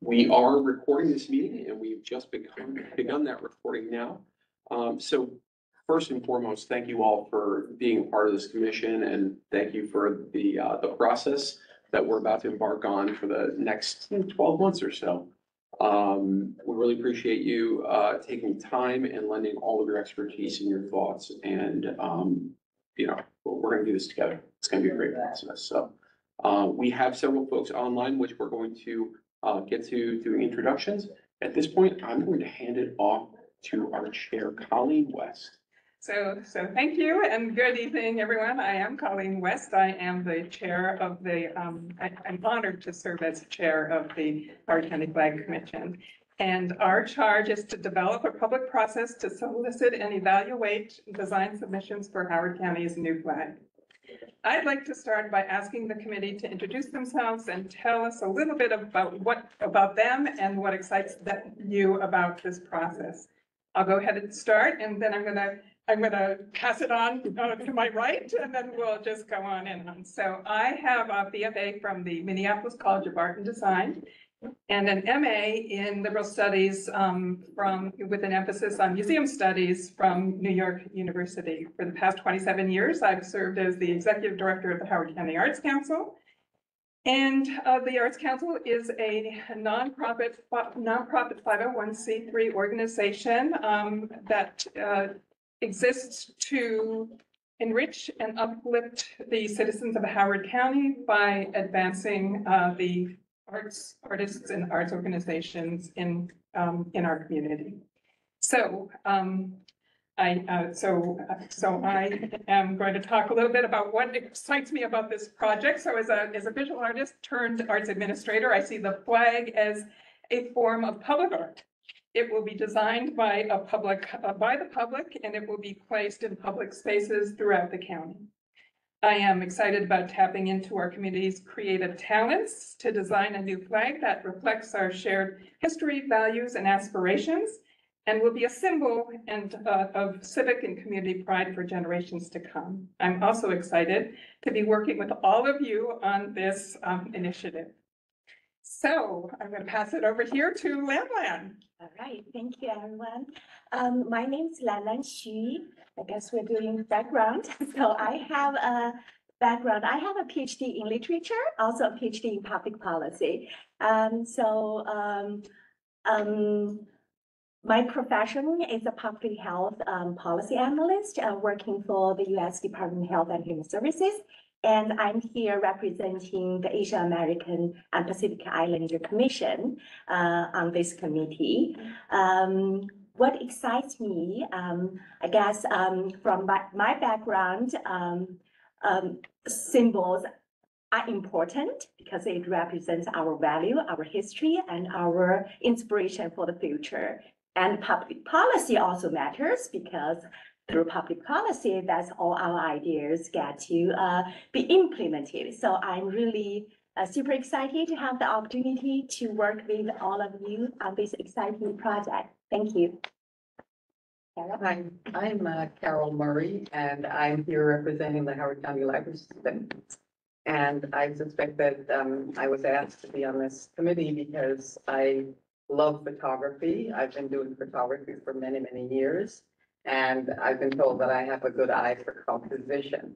We are recording this meeting and we've just begun that recording now. So first and foremost, thank you all for being a part of this commission and thank you for the process that we're about to embark on for the next 12 months or so. We really appreciate you taking time and lending all of your expertise and your thoughts. And, we're going to do this together. It's going to be a great process. So we have several folks online, which we're going to get to doing introductions. At this point, I'm going to hand it off to our chair, Colleen West. So thank you and good evening, everyone. I am Colleen West. I am the chair of the, I'm honored to serve as chair of the Howard County Flag Commission. And our charge is to develop a public process to solicit and evaluate design submissions for Howard County's new flag. I'd like to start by asking the committee to introduce themselves and tell us a little bit about them and what excites you about this process. I'll go ahead and start, and then I'm gonna pass it on to my right, and then we'll just go on and on. So I have a BFA from the Minneapolis College of Art and Design and an MA in liberal studies with an emphasis on museum studies from New York University. For the past 27 years, I've served as the executive director of the Howard County Arts Council. And the Arts Council is a nonprofit 501c3 organization that exists to enrich and uplift the citizens of Howard County by advancing the artists and arts organizations in our community. So I am going to talk a little bit about what excites me about this project. So as a visual artist turned arts administrator, I see the flag as a form of public art. It will be designed by the public, and it will be placed in public spaces throughout the county. I am excited about tapping into our community's creative talents to design a new flag that reflects our shared history, values, and aspirations, and will be a symbol of civic and community pride for generations to come. I'm also excited to be working with all of you on this initiative. So I'm going to pass it over here to Lan Lan. All right, thank you, everyone. My name is Lan Lan Xu. I guess we're doing background. So I have a background. I have a PhD in literature, also a PhD in public policy. My profession is a public health policy analyst working for the U.S. Department of Health and Human Services. And I'm here representing the Asian American and Pacific Islander Commission on this committee. What excites me, I guess, from my background, symbols are important because it represents our value, our history, and our inspiration for the future. And public policy also matters because through public policy, that's all our ideas get to be implemented. So I'm really super excited to have the opportunity to work with all of you on this exciting project. Thank you. Hi, I'm Carol Murray, and I'm here representing the Howard County Library System. And I suspect that I was asked to be on this committee because I love photography. I've been doing photography for many, many years. And I've been told that I have a good eye for composition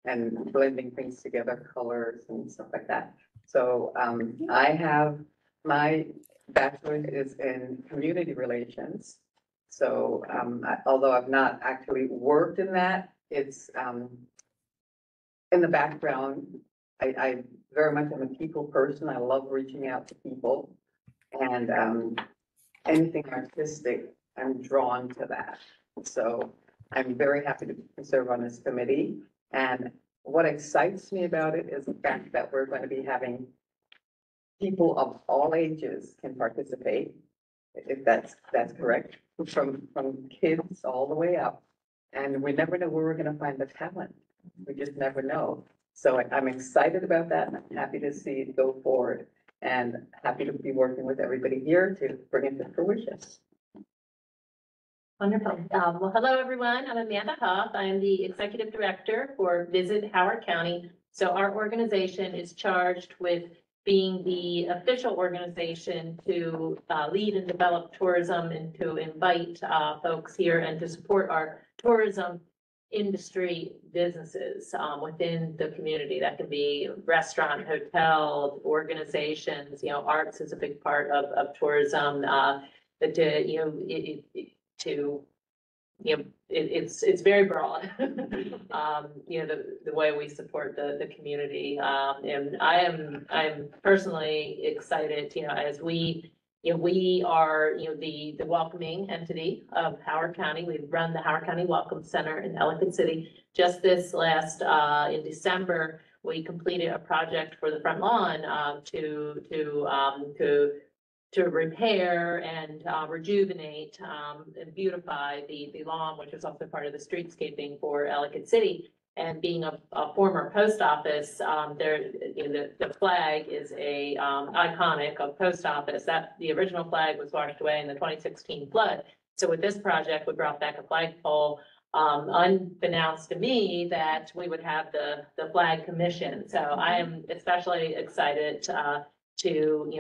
and blending things together, colors and stuff like that. So I have, my bachelor's is in community relations. So although I've not actually worked in that, it's in the background. I very much am a people person. I love reaching out to people, and anything artistic, I'm drawn to that. So I'm very happy to serve on this committee. And what excites me about it is the fact that we're going to be having people of all ages can participate, if that's correct, from kids all the way up. And we never know where we're going to find the talent. We just never know. So I'm excited about that, and I'm happy to see it go forward, and happy to be working with everybody here to bring it to fruition. Wonderful. Well, hello, everyone. I'm Amanda Huff. I am the executive director for Visit Howard County. So our organization is charged with being the official organization to lead and develop tourism and to invite folks here and to support our tourism industry businesses within the community. That can be restaurant, hotel, organizations, arts is a big part of tourism. But it's very broad. The way we support the community. And I'm personally excited, as we are, the welcoming entity of Howard County. We run the Howard County Welcome Center in Ellicott City. Just this last, in December, we completed a project for the front lawn, to repair and rejuvenate and beautify the lawn, which is also part of the streetscaping for Ellicott City. And being a former post office, the flag is iconic of post office. That the original flag was washed away in the 2016 flood. So with this project, we brought back a flagpole, unbeknownst to me that we would have the flag commission. So I am especially excited to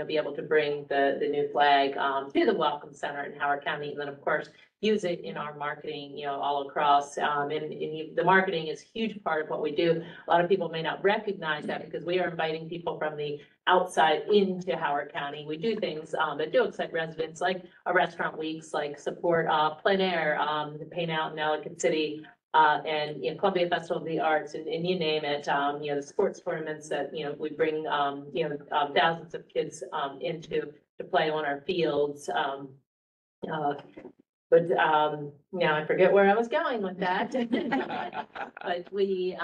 be able to bring the new flag to the Welcome Center in Howard County, and then of course use it in our marketing all across. And the marketing is a huge part of what we do. A lot of people may not recognize that because we are inviting people from the outside into Howard County. We do things that do excite residents, like a restaurant weeks, like support plein air, the Paint Out in Ellicott City, and Columbia Festival of the Arts, and you name it. The sports tournaments that we bring thousands of kids into to play on our fields. But now I forget where I was going with that. But we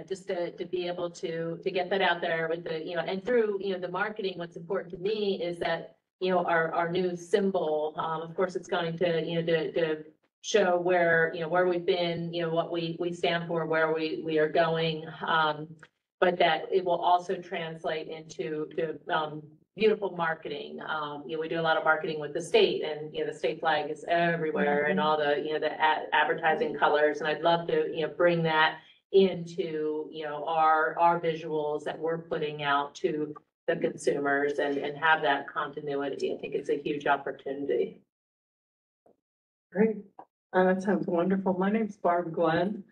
just to be able to get that out there with the and through the marketing. What's important to me is that our new symbol. Of course, it's going to show where we've been, what we stand for, where we are going, but that it will also translate into beautiful marketing. We do a lot of marketing with the state, and the state flag is everywhere, and all the the advertising colors, and I'd love to bring that into our visuals that we're putting out to the consumers, and have that continuity. I think it's a huge opportunity. Great. That sounds wonderful. My name's Barb Glenn.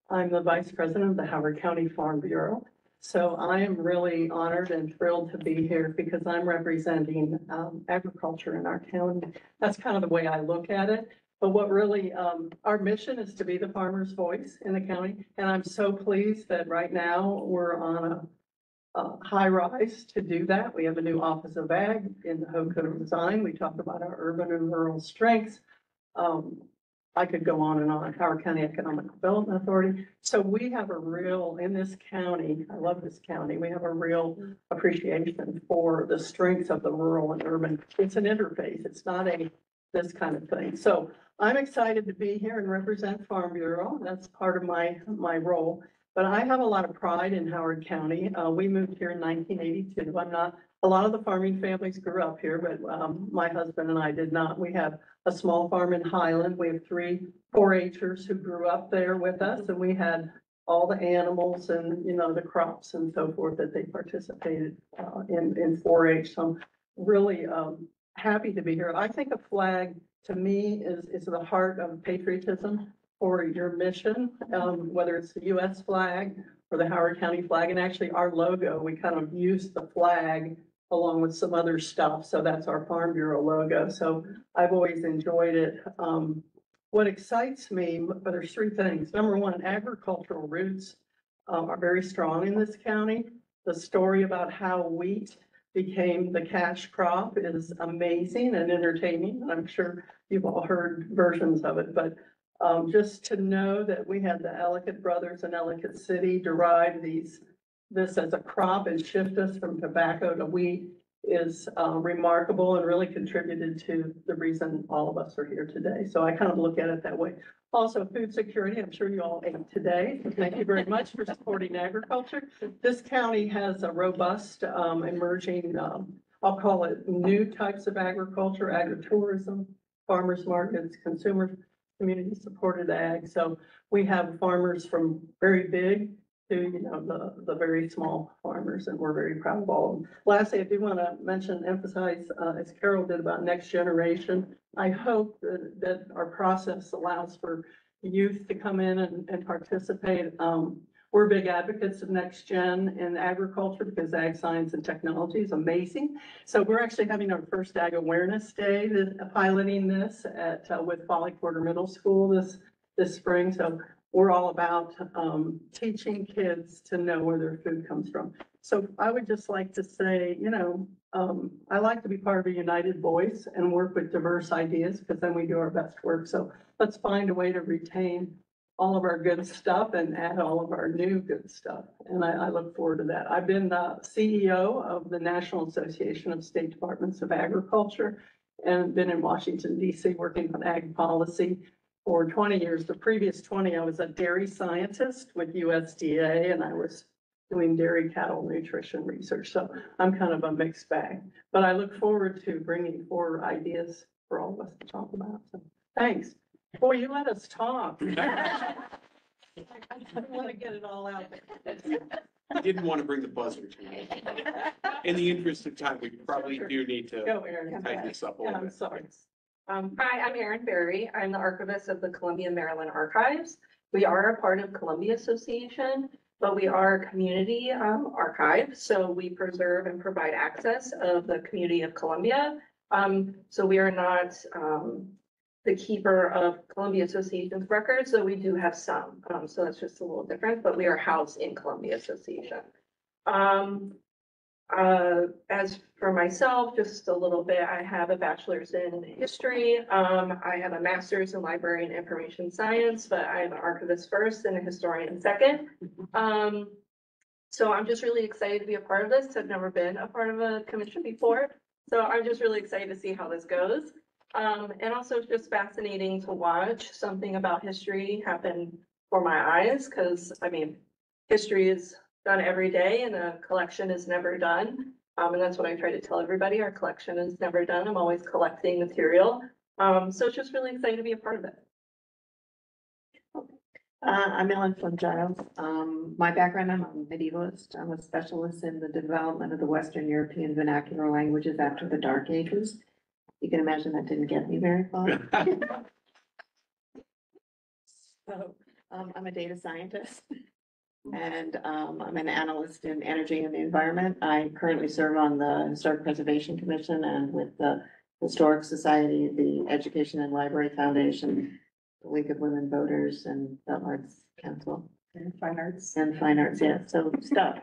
I'm the Vice President of the Howard County Farm Bureau. So I am really honored and thrilled to be here because I'm representing agriculture in our county. That's kind of the way I look at it. But what really, our mission is to be the farmer's voice in the county. And I'm so pleased that right now we're on a high rise to do that. We have a new Office of Ag in the Haute Côte Design. We talked about our urban and rural strengths. I could go on and on, Howard County Economic Development Authority. So we have a real, in this county, I love this county, we have a real appreciation for the strengths of the rural and urban. It's an interface. It's not this kind of thing. So I'm excited to be here and represent Farm Bureau. That's part of my role. But I have a lot of pride in Howard County. We moved here in 1982. A lot of the farming families grew up here, but my husband and I did not. We have a small farm in Highland. We have 3 4-H'ers who grew up there with us, and we had all the animals and, the crops and so forth that they participated in 4-H. So I'm really happy to be here. I think a flag to me is the heart of patriotism for your mission, whether it's the US flag or the Howard County flag. And actually our logo, we kind of use the flag along with some other stuff. So that's our Farm Bureau logo. So I've always enjoyed it. What excites me, but there's 3 things. Number 1, agricultural roots are very strong in this county. The story about how wheat became the cash crop is amazing and entertaining. I'm sure you've all heard versions of it, but just to know that we had the Ellicott brothers in Ellicott City derive this as a crop and shift us from tobacco to wheat is remarkable and really contributed to the reason all of us are here today. So I kind of look at it that way. Also, food security, I'm sure you all ate today. Thank you very much for supporting agriculture. This county has a robust emerging, I'll call it new types of agriculture, agritourism, farmers markets, consumer community supported ag. So we have farmers from very big to, you know, the very small farmers, and we're very proud of all of them. Lastly, I do want to mention, emphasize, as Carol did about next generation, I hope that our process allows for youth to come in and participate. We're big advocates of next gen in agriculture because ag science and technology is amazing. So we're actually having our first Ag Awareness Day, piloting this with Folly Quarter Middle School this spring. So we're all about teaching kids to know where their food comes from. So I would just like to say, you know, I like to be part of a united voice and work with diverse ideas because then we do our best work. So let's find a way to retain all of our good stuff and add all of our new good stuff. And I look forward to that. I've been the CEO of the National Association of State Departments of Agriculture and been in Washington, DC, working on ag policy for 20 years. The previous 20, I was a dairy scientist with USDA, and I was doing dairy cattle nutrition research. So I'm kind of a mixed bag, but I look forward to bringing forward ideas for all of us to talk about. So thanks. Boy, you let us talk. I don't want to get it all out there. I didn't want to bring the buzzer tonight. In the interest of time, we probably do need to Go, Erin. tighten this up a Yeah, little I'm bit. sorry. Hi, I'm Erin Berry. I'm the archivist of the Columbia, Maryland Archives. We are a part of Columbia Association, but we are a community archive. So we preserve and provide access of the community of Columbia. So we are not the keeper of Columbia Association's records, so we do have some. So that's just a little different, but we are housed in Columbia Association. As for myself, just a little bit, I have a bachelor's in history. I have a master's in library and information science, but I am an archivist first and a historian second. So I'm just really excited to be a part of this. I've never been a part of a commission before. So I'm just really excited to see how this goes. And also it's just fascinating to watch something about history happen for my eyes, because I mean, history is done every day and a collection is never done. And that's what I try to tell everybody. Our collection is never done. I'm always collecting material. So it's just really exciting to be a part of it. I'm Ellen Flynn Giles. My background, I'm a medievalist. I'm a specialist in the development of the Western European vernacular languages after the Dark Ages. You can imagine that didn't get me very far. So, I'm a data scientist and, I'm an analyst in energy and the environment. I currently serve on the Historic Preservation Commission and with the Historic Society, the Education and Library Foundation, the League of Women Voters, and the Arts Council. And fine arts. And fine arts, yeah, so stuff.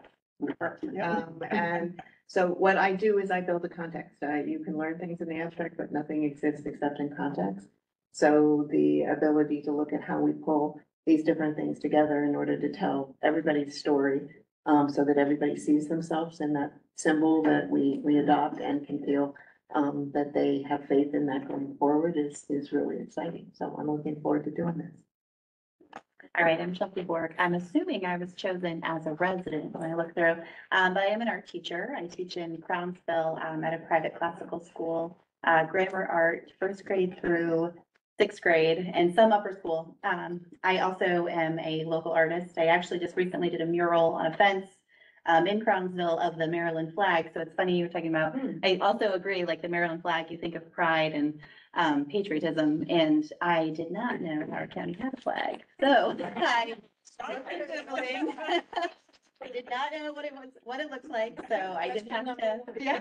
And so what I do is I build a context. You can learn things in the abstract, but nothing exists except in context. So the ability to look at how we pull these different things together in order to tell everybody's story, so that everybody sees themselves in that symbol that we adopt and can feel that they have faith in that going forward is really exciting. So I'm looking forward to doing this. All right, I'm Chelsea Borg. I'm assuming I was chosen as a resident when I look through, but I am an art teacher. I teach in Crownsville at a private classical school, grammar art, first grade through sixth grade, and some upper school. I also am a local artist. I actually just recently did a mural on a fence in Crownsville of the Maryland flag. So it's funny you were talking about, I also agree, like the Maryland flag, you think of pride and patriotism, and I did not know Howard County had a flag. So I did not know what it looks like, so I didn't have to, yeah.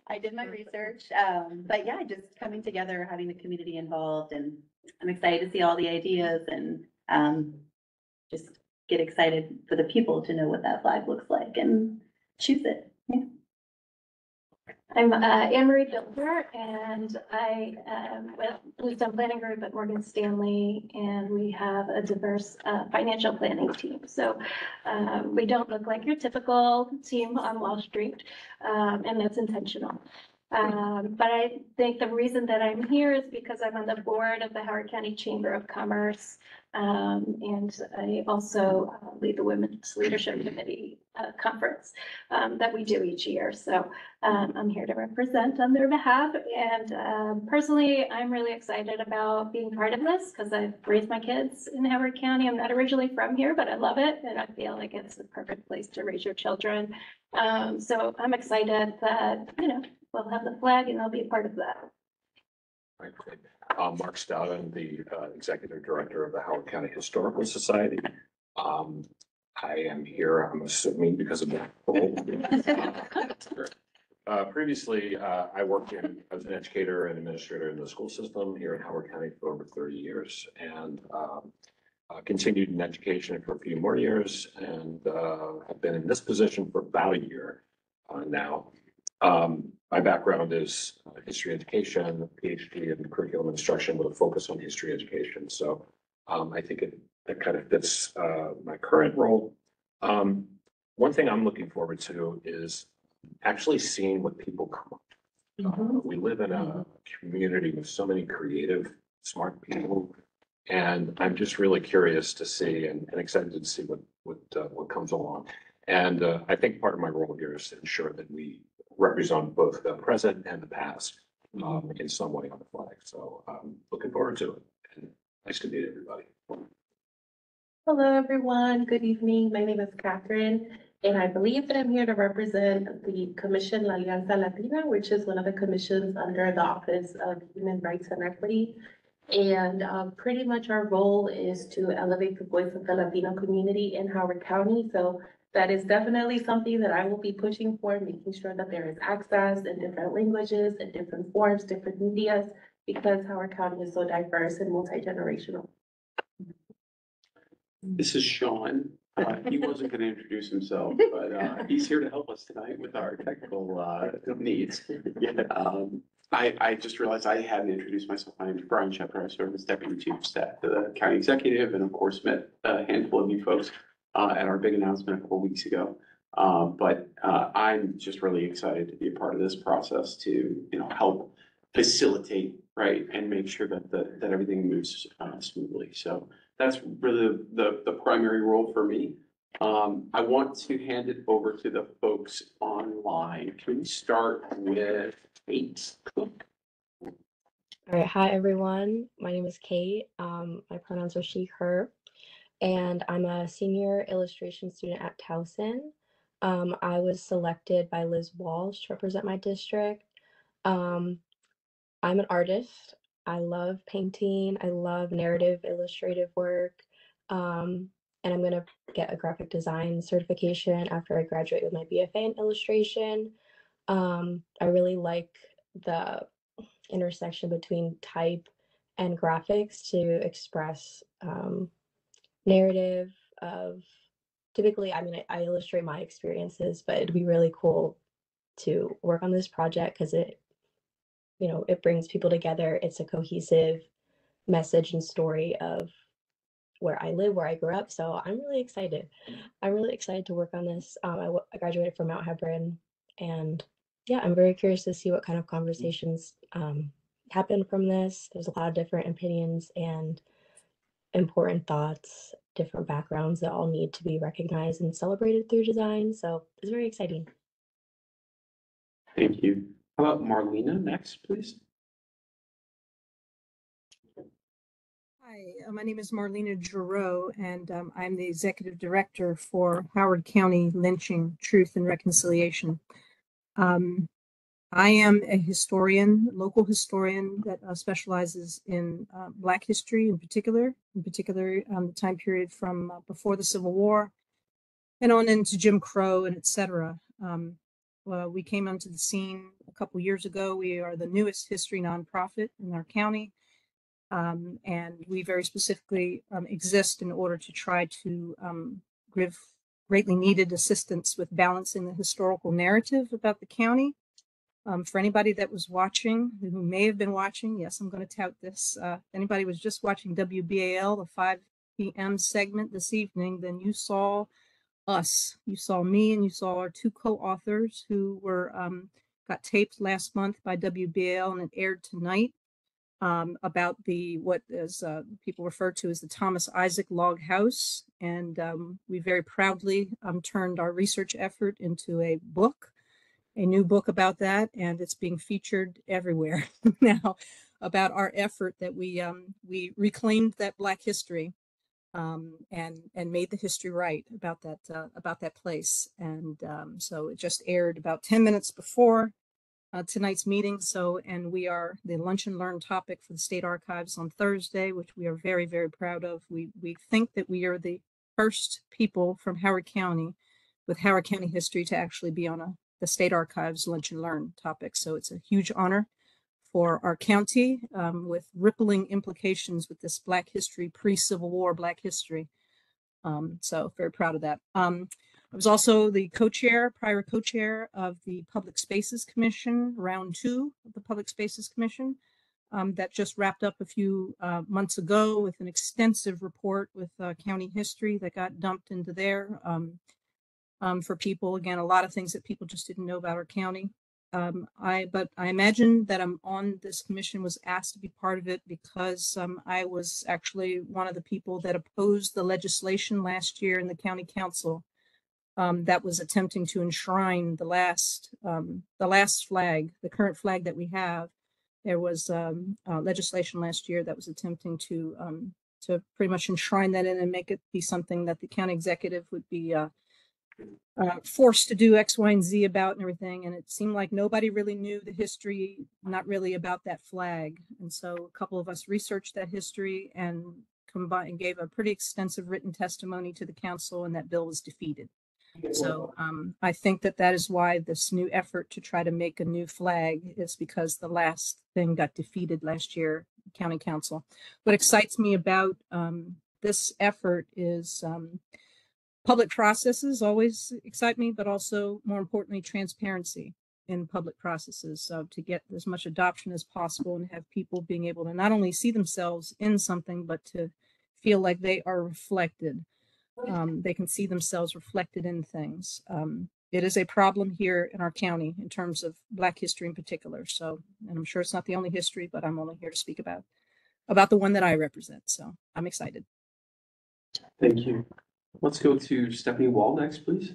I did my research, but yeah, just coming together, having the community involved, and I'm excited to see all the ideas and just get excited for the people to know what that flag looks like and choose it. Yeah. I'm Anne-Marie Bilder, and I am with Bluestone Planning Group at Morgan Stanley, and we have a diverse financial planning team. So we don't look like your typical team on Wall Street, and that's intentional. But I think the reason that I'm here is because I'm on the board of the Howard County Chamber of Commerce. And I also lead the Women's Leadership Committee conference that we do each year. So I'm here to represent on their behalf. And personally, I'm really excited about being part of this because I've raised my kids in Howard County. I'm not originally from here, but I love it. And I feel like it's the perfect place to raise your children. So I'm excited that, we'll have the flag and I'll be a part of that. Right, great. Mark Stout, I'm the Executive Director of the Howard County Historical Society. I am here, I'm assuming, because of that. Previously, I worked as an educator and administrator in the school system here in Howard County for over 30 years and continued in education for a few more years and have been in this position for about a year now. My background is history education, PhD in curriculum instruction with a focus on history education. So I think it kind of fits my current role. One thing I'm looking forward to is actually seeing what people come up with. We live in a community with so many creative, smart people. And I'm just really curious to see and excited to see what comes along. And I think part of my role here is to ensure that we represent both the present and the past in some way on the flag. So looking forward to it. And nice to meet everybody. Hello, everyone. Good evening. My name is Catherine, and I believe that I'm here to represent the Commission La Alianza Latina, which is one of the commissions under the Office of Human Rights and Equity. And pretty much our role is to elevate the voice of the Latino community in Howard County. So that is definitely something that I will be pushing for, making sure that there is access in different languages, in different forms, different medias, because Howard County is so diverse and multi-generational. This is Sean. He wasn't going to introduce himself, but he's here to help us tonight with our technical needs. I just realized I hadn't introduced myself. My name is Brian Shepard. I serve as Deputy Chief of Staff to the County Executive, and of course met a handful of you folks at our big announcement a couple of weeks ago. But I'm just really excited to be a part of this process to, help facilitate, right, and make sure that everything moves smoothly. So that's really the primary role for me. I want to hand it over to the folks online. Can we start with Kate Cook? All right. Hi, everyone. My name is Kate. My pronouns are she, her, and I'm a senior illustration student at Towson. I was selected by Liz Walsh to represent my district. I'm an artist. I love painting. I love narrative illustrative work. And I'm going to get a graphic design certification after I graduate with my BFA in illustration. I really like the intersection between type and graphics to express narrative of typically, I illustrate my experiences, but it'd be really cool to work on this project because it brings people together. It's a cohesive message and story of where I live, where I grew up. So I'm really excited. I'm really excited to work on this. I graduated from Mount Hebron, and yeah, I'm very curious to see what kind of conversations happen from this. There's a lot of different opinions and important thoughts, different backgrounds that all need to be recognized and celebrated through design. So it's very exciting. Thank you. How about Marlena next, please? Hi, my name is Marlena Giroux, and I'm the Executive Director for Howard County Lynching, Truth and Reconciliation. I am a historian, local historian that specializes in Black history in particular the time period from before the Civil War and on into Jim Crow and et cetera. Well, we came onto the scene a couple years ago. We are the newest history nonprofit in our county. And we very specifically exist in order to try to give greatly needed assistance with balancing the historical narrative about the county. For anybody that was watching, who may have been watching, yes, I'm going to tout this. If anybody was just watching WBAL, the 5 p.m. segment this evening, then you saw us. You saw me and you saw our 2 co-authors who were got taped last month by WBL and it aired tonight, about what is people refer to as the Thomas Isaac Log House. And we very proudly turned our research effort into a new book about that, and it's being featured everywhere now about our effort that we reclaimed that Black history, and made the history right about that place. And so it just aired about 10 minutes before tonight's meeting. So, and we are the Lunch and Learn topic for the State Archives on Thursday, which we are very, very proud of. We think that we are the first people from Howard County with Howard County history to actually be on the State Archives Lunch and Learn topic. So it's a huge honor for our county, with rippling implications with this Black history, pre-Civil War Black history. So very proud of that. I was also the prior co-chair of the Public Spaces Commission, round 2 of the Public Spaces Commission, that just wrapped up a few months ago with an extensive report with county history that got dumped into there for people. Again, a lot of things that people just didn't know about our county. But I imagine that I'm on this commission, was asked to be part of it because I was actually one of the people that opposed the legislation last year in the county council that was attempting to enshrine the last flag, the current flag that we have. There was legislation last year that was attempting to pretty much enshrine that in and make it be something that the county executive would be forced to do X, Y, and Z about and everything. And it seemed like nobody really knew the history, not really about that flag. And so a couple of us researched that history and gave a pretty extensive written testimony to the council, and that bill was defeated. So I think that is why this new effort to try to make a new flag is because the last thing got defeated last year, county council. What excites me about this effort is public processes always excite me, but also more importantly, transparency in public processes, to get as much adoption as possible and have people being able to not only see themselves in something, but to feel like they are reflected. They can see themselves reflected in things. It is a problem here in our county in terms of Black history in particular. So, and I'm sure it's not the only history, but I'm only here to speak about the one that I represent. So I'm excited. Thank you. Let's go to Stephanie Wall next, please.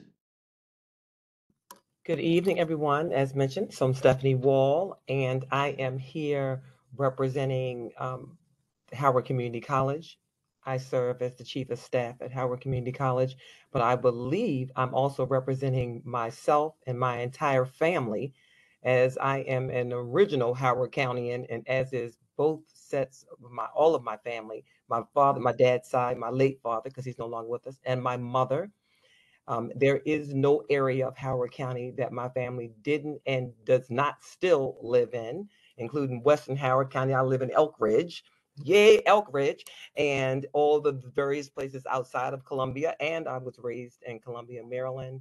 Good evening, everyone. As mentioned, so I'm Stephanie Wall, and I am here representing Howard Community College. I serve as the Chief of Staff at Howard Community College, but I believe I'm also representing myself and my entire family, as I am an original Howard Countyan, and as is both sets of all of my family, my father, my dad's side, my late father, because he's no longer with us, and my mother. There is no area of Howard County that my family didn't and does not still live in, including Western Howard County. I live in Elk Ridge. Yay, Elk Ridge, and all the various places outside of Columbia. And I was raised in Columbia, Maryland.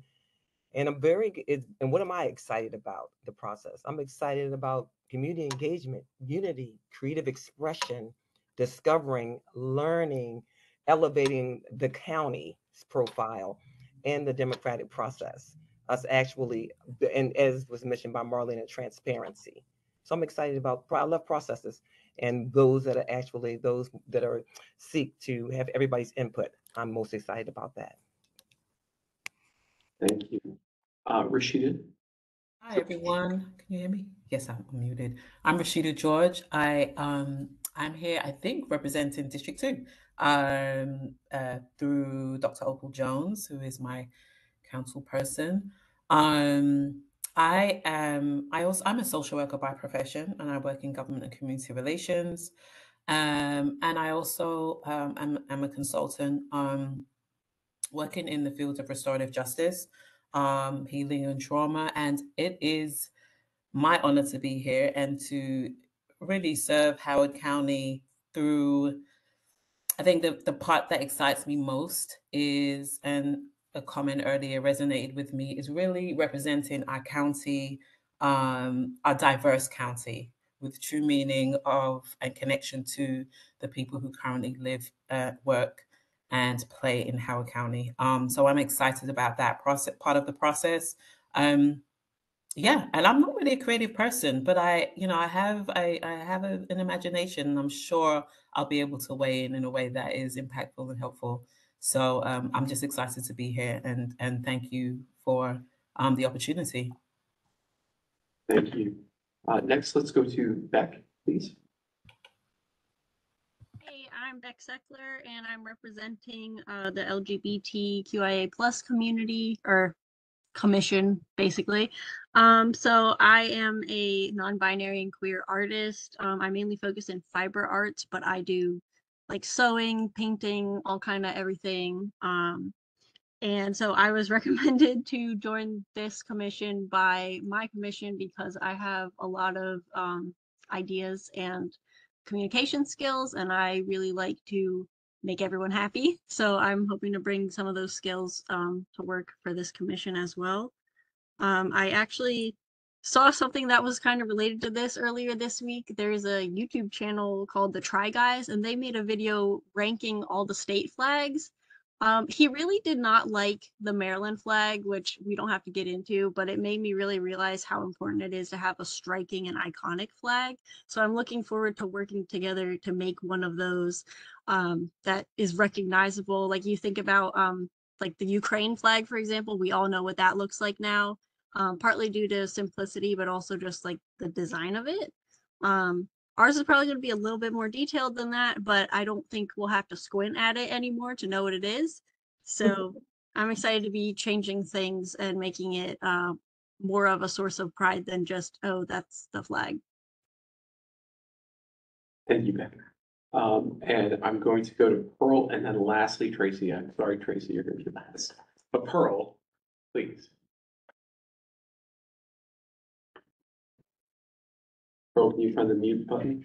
And and what am I excited about? The process. I'm excited about community engagement, unity, creative expression, discovering, learning, elevating the county's profile and the democratic process. Us actually, and as was mentioned by Marlena, transparency. So I'm excited about, I love processes and those that are actually, those that are seek to have everybody's input. I'm most excited about that. Thank you. Rashida. Hi, everyone. Can you hear me? Yes, I'm muted. I'm Rashida George. I'm here, I think, representing District 2 through Dr. Opal Jones, who is my council person. I'm a social worker by profession, and I work in government and community relations. And I also am a consultant working in the field of restorative justice, healing and trauma. And it is my honor to be here and to really serve Howard County through, I think the part that excites me most is, and a comment earlier resonated with me, is really representing our county, our diverse county, with true meaning of and connection to the people who currently live, work, and play in Howard County. So I'm excited about that process, part of the process. Yeah, and I'm not really a creative person, but I have an imagination, and I'm sure I'll be able to weigh in a way that is impactful and helpful. So I'm just excited to be here, and thank you for the opportunity. Thank you. Next, let's go to Beck, please. Hey, I'm Beck Seckler, and I'm representing the LGBTQIA plus community or commission, basically. So I am a non-binary and queer artist. I mainly focus in fiber arts, but I do like sewing, painting, all kind of everything. And so I was recommended to join this commission by my commission because I have a lot of ideas and communication skills, and I really like to make everyone happy. So I'm hoping to bring some of those skills to work for this commission as well. I actually saw something that was kind of related to this earlier this week. There's a YouTube channel called The Try Guys, and they made a video ranking all the state flags. He really did not like the Maryland flag, which we don't have to get into, but it made me really realize how important it is to have a striking and iconic flag. So I'm looking forward to working together to make one of those that is recognizable. Like you think about like the Ukraine flag, for example, we all know what that looks like now, partly due to simplicity, but also just like the design of it. Ours is probably going to be a little bit more detailed than that, but I don't think we'll have to squint at it anymore to know what it is. So I'm excited to be changing things and making it more of a source of pride than just, oh, that's the flag. Thank you, Beck. And I'm going to go to Pearl and then lastly, Tracy. I'm sorry, Tracy, you're going to be last. But Pearl, please. Pearl, can you find the mute button?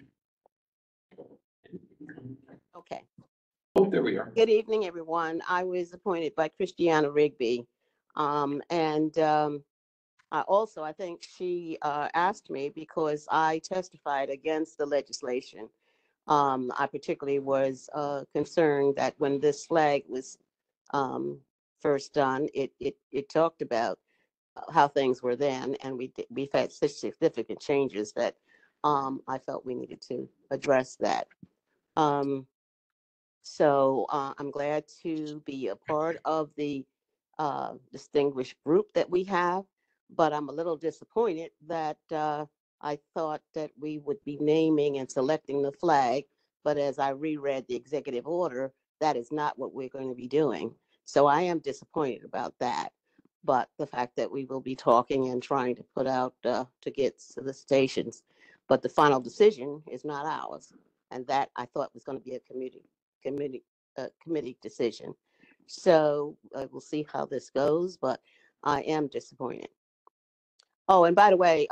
Okay. Oh, there we are. Good evening, everyone. I was appointed by Christiana Rigby. I think she asked me because I testified against the legislation. I particularly was concerned that when this flag was first done, it talked about how things were then, and we've had such significant changes that I felt we needed to address that. So I'm glad to be a part of the distinguished group that we have, but I'm a little disappointed that I thought that we would be naming and selecting the flag, but as I reread the executive order, that is not what we're going to be doing. So I am disappointed about that. But the fact that we will be talking and trying to put out to get solicitations, but the final decision is not ours. And that I thought was going to be a committee decision. So we'll see how this goes, but I am disappointed. Oh, and by the way,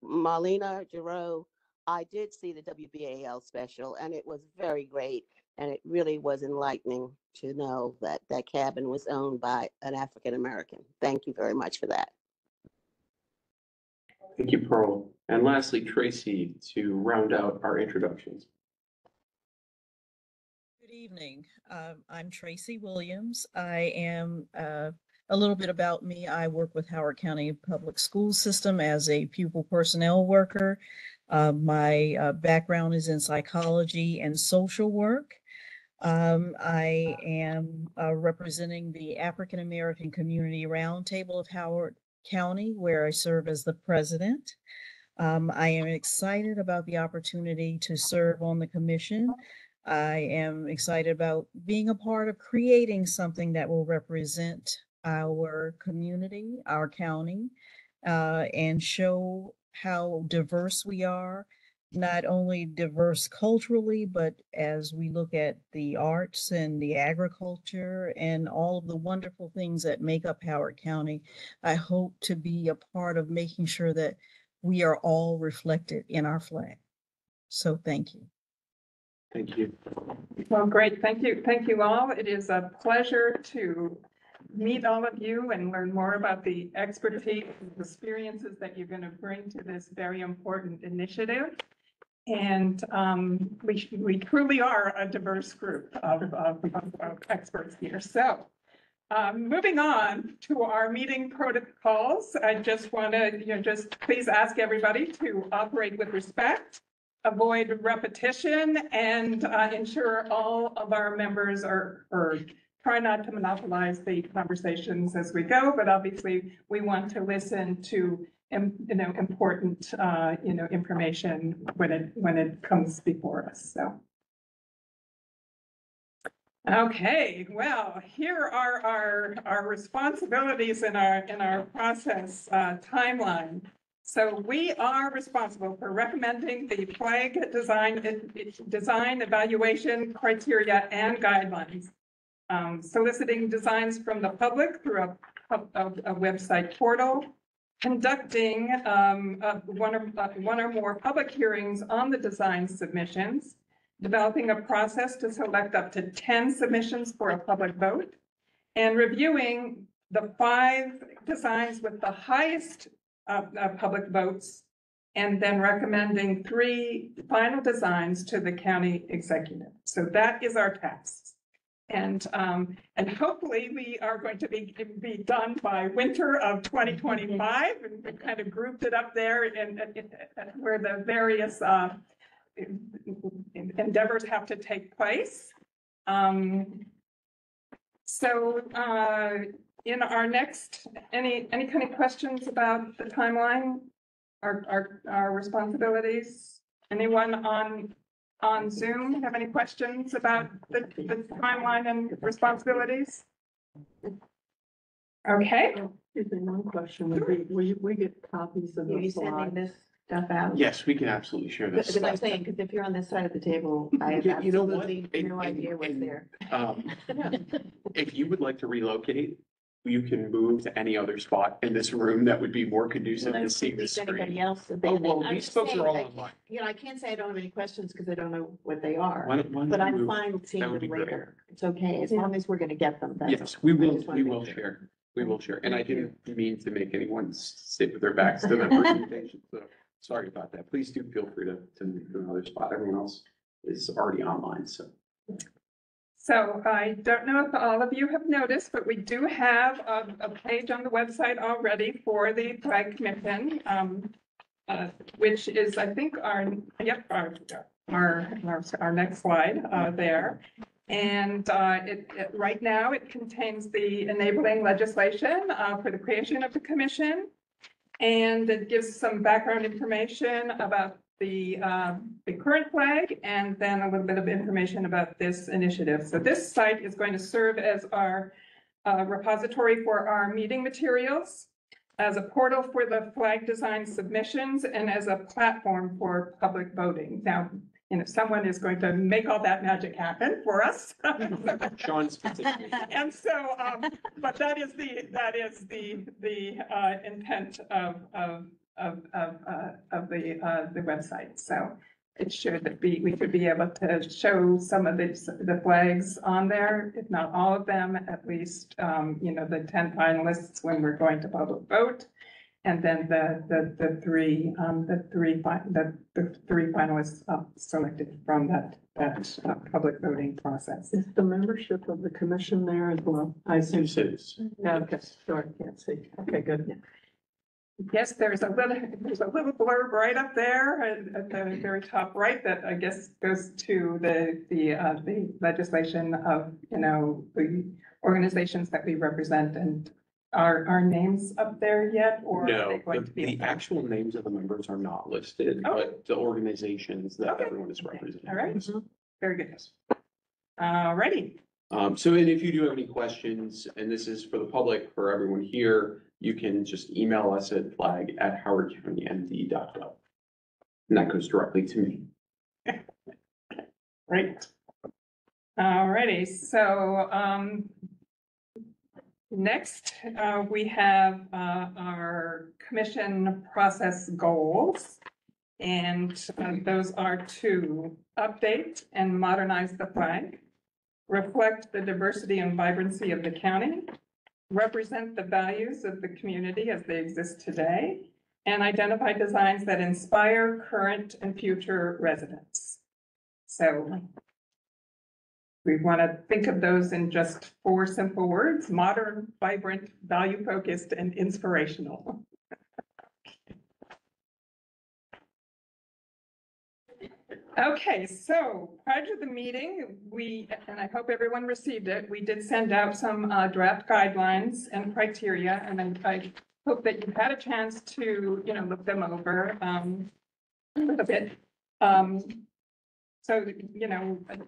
Marlena Giroux, I did see the WBAL special and it was very great. And it really was enlightening to know that that cabin was owned by an African American. Thank you very much for that. Thank you, Pearl. And lastly, Tracy, to round out our introductions. Good evening. I'm Tracy Williams. I am a little bit about me. I work with Howard County Public School System as a pupil personnel worker. My background is in psychology and social work. I am representing the African American Community Roundtable of Howard County, where I serve as the president. I am excited about the opportunity to serve on the commission. I am excited about being a part of creating something that will represent our community, our county, and show how diverse we are, not only diverse culturally, but as we look at the arts and the agriculture and all of the wonderful things that make up Howard County. I hope to be a part of making sure that we are all reflected in our flag. So thank you. Thank you. Well, great. Thank you. Thank you all. It is a pleasure to meet all of you and learn more about the expertise and experiences that you're going to bring to this very important initiative. And we truly are a diverse group of experts here. So Moving on to our meeting protocols, I just want to, just please ask everybody to operate with respect, avoid repetition, and ensure all of our members are heard. Try not to monopolize the conversations as we go, but obviously we want to listen to important information when it comes before us. So. Okay, well, here are our responsibilities in our process timeline. So we are responsible for recommending the flag design evaluation criteria and guidelines, soliciting designs from the public through a website portal, conducting one or more public hearings on the design submissions, developing a process to select up to 10 submissions for a public vote, and reviewing the 5 designs with the highest public votes, and then recommending 3 final designs to the county executive. So that is our task. And hopefully we are going to be done by winter of 2025, and we kind of grouped it up there in where the various endeavors have to take place. So in our next, any kind of questions about the timeline, our responsibilities? Anyone on Zoom have any questions about the timeline and responsibilities? Okay. Excuse me, one question would be, will we get copies of Are you those sending slides? this stuff out? Yes, we can absolutely share this. Because I'm saying, because if you're on this side of the table, I have You know what? absolutely no idea what's there. If you would like to relocate, you can move to any other spot in this room that would be more conducive to seeing the Anybody screen. else? Oh, well, these folks are all online. I can't say I don't have any questions because I don't know what they are, Why don't but you I'm move? fine with seeing That would them be great. later. It's okay, as long as we're gonna get them. that's Yes, all. we I will, just wanna we make will sure. share. We will share. And I didn't mean to make anyone sit with their backs to the presentation. So sorry about that. Please do feel free to move to another spot. Everyone else is already online, so. So I don't know if all of you have noticed, but we do have a page on the website already for the Flag Commission, which is, I think, our next slide there. And right now it contains the enabling legislation for the creation of the commission. And it gives some background information about the current flag, and then a little bit of information about this initiative. So this site is going to serve as our repository for our meeting materials, as a portal for the flag design submissions, and as a platform for public voting. Now, someone is going to make all that magic happen for us. Sean specifically. And so, but that is the intent of the website. So it should be, we should be able to show some of the flags on there, if not all of them, at least, the 10 finalists when we're going to public vote. And then the three finalists selected from that public voting process. Is the membership of the commission there as well? I assume. Yes, it is. Yeah, okay, sorry, can't see. Okay, good. Yes, there's a little blurb right up there at the very top right that I guess goes to the legislation of, the organizations that we represent. And are our names up there yet, or are they No, going to be? the actual names of the members are not listed, but the organizations that everyone is representing. All right, very good. All righty. So, and if you do have any questions, and this is for the public, for everyone here, you can just email us at flag@howardcountymd.gov. And that goes directly to me. Right. All righty, so next we have our commission process goals. And those are to update and modernize the flag, reflect the diversity and vibrancy of the county, represent the values of the community as they exist today, and identify designs that inspire current and future residents. So we want to think of those in just 4 simple words: modern, vibrant, value-focused, and inspirational. Okay, so prior to the meeting, and I hope everyone received it, we did send out some draft guidelines and criteria, and I hope that you've had a chance to, look them over a little bit. So,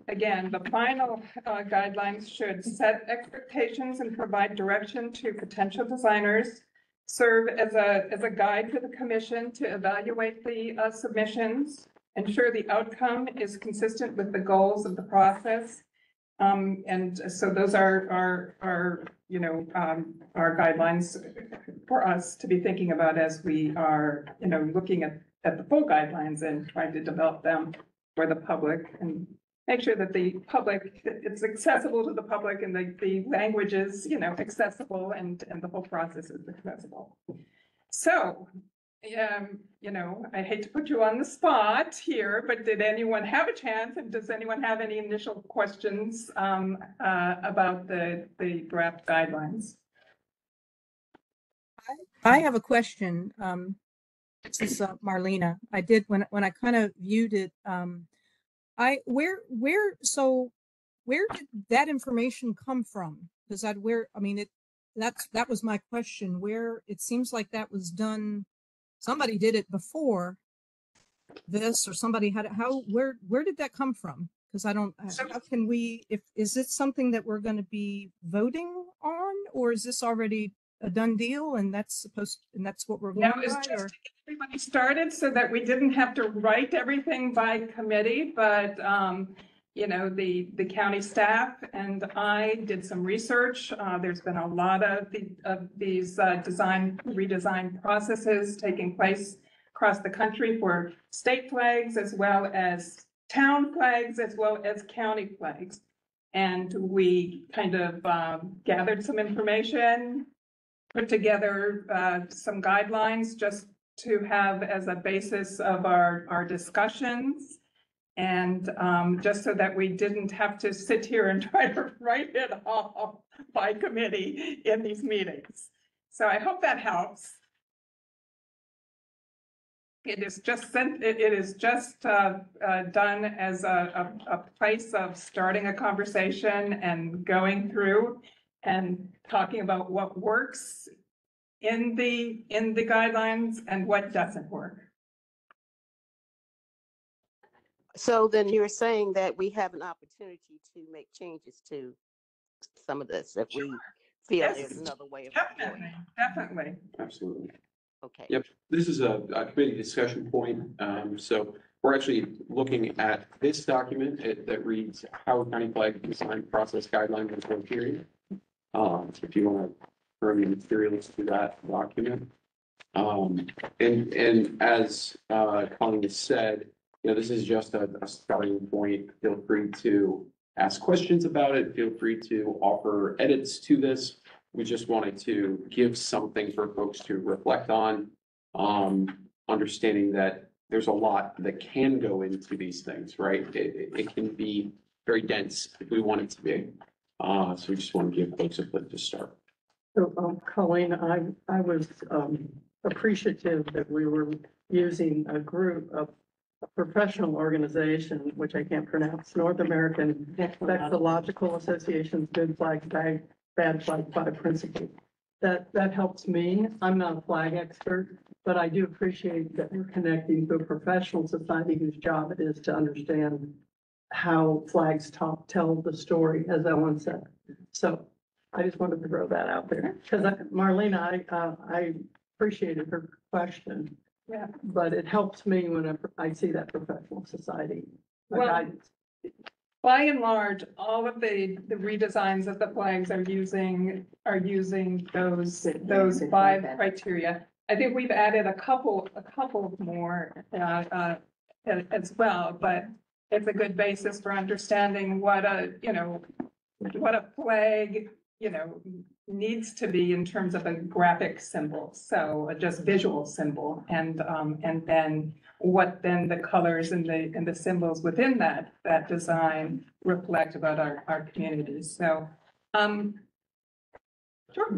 again, the final guidelines should set expectations and provide direction to potential designers, serve as a guide for the commission to evaluate the submissions, ensure the outcome is consistent with the goals of the process. And so those are our guidelines for us to be thinking about as we are, looking at the full guidelines and trying to develop them for the public and make sure that the public, it's accessible to the public and the language is, accessible and the whole process is accessible. So, I hate to put you on the spot here, but did anyone have a chance, and does anyone have any initial questions about the draft guidelines? I have a question. This is Marlena. I did when I kind of viewed it. Where did that information come from? Because that was my question. Where it seems like that was done. Somebody did it before this, or somebody had it. Where did that come from? Because how can we, is it something that we're going to be voting on, or is this already a done deal and that's what we're going No, it's by? just to get everybody started so that we didn't have to write everything by committee, but the county staff and I did some research. There's been a lot of these redesign processes taking place across the country for state flags, as well as town flags, as well as county flags. And we kind of gathered some information, put together some guidelines just to have as a basis of our discussions. And just so that we didn't have to sit here and try to write it all by committee in these meetings. So I hope that helps. It is just done as a place of starting a conversation and going through and talking about what works in the guidelines and what doesn't work. So then you're saying that we have an opportunity to make changes to some of this if we feel there's another way of doing it. Definitely. Absolutely. Okay. Yep, this is a committee discussion point. So we're actually looking at this document that reads Howard County Flag Design Process Guidelines and Criteria. If you want to refer the materials to that document. And as Colleen has said, this is just a starting point. Feel free to ask questions about it. Feel free to offer edits to this. We just wanted to give something for folks to reflect on, understanding that there's a lot that can go into these things, right? It can be very dense if we want it to be. So we just want to give folks a place to start. So, Colleen, I was appreciative that we were using a group of a professional organization, which I can't pronounce, North American Vexillological Association's Good Flag, Bad Flag 5 Principles. That helps me. I'm not a flag expert, but I do appreciate that we're connecting to a professional society whose job it is to understand how flags tell the story, as Ellen said. So I just wanted to throw that out there because Marlena, I appreciated her question. Yeah. But it helps me when I see that professional society guidance. By and large, all of the redesigns of the flags are using those 5 criteria. I think we've added a couple more as well, but it's a good basis for understanding what a flag, needs to be in terms of a graphic symbol, so just visual symbol, and then what then the colors and the symbols within that design reflect about our communities. So, sure.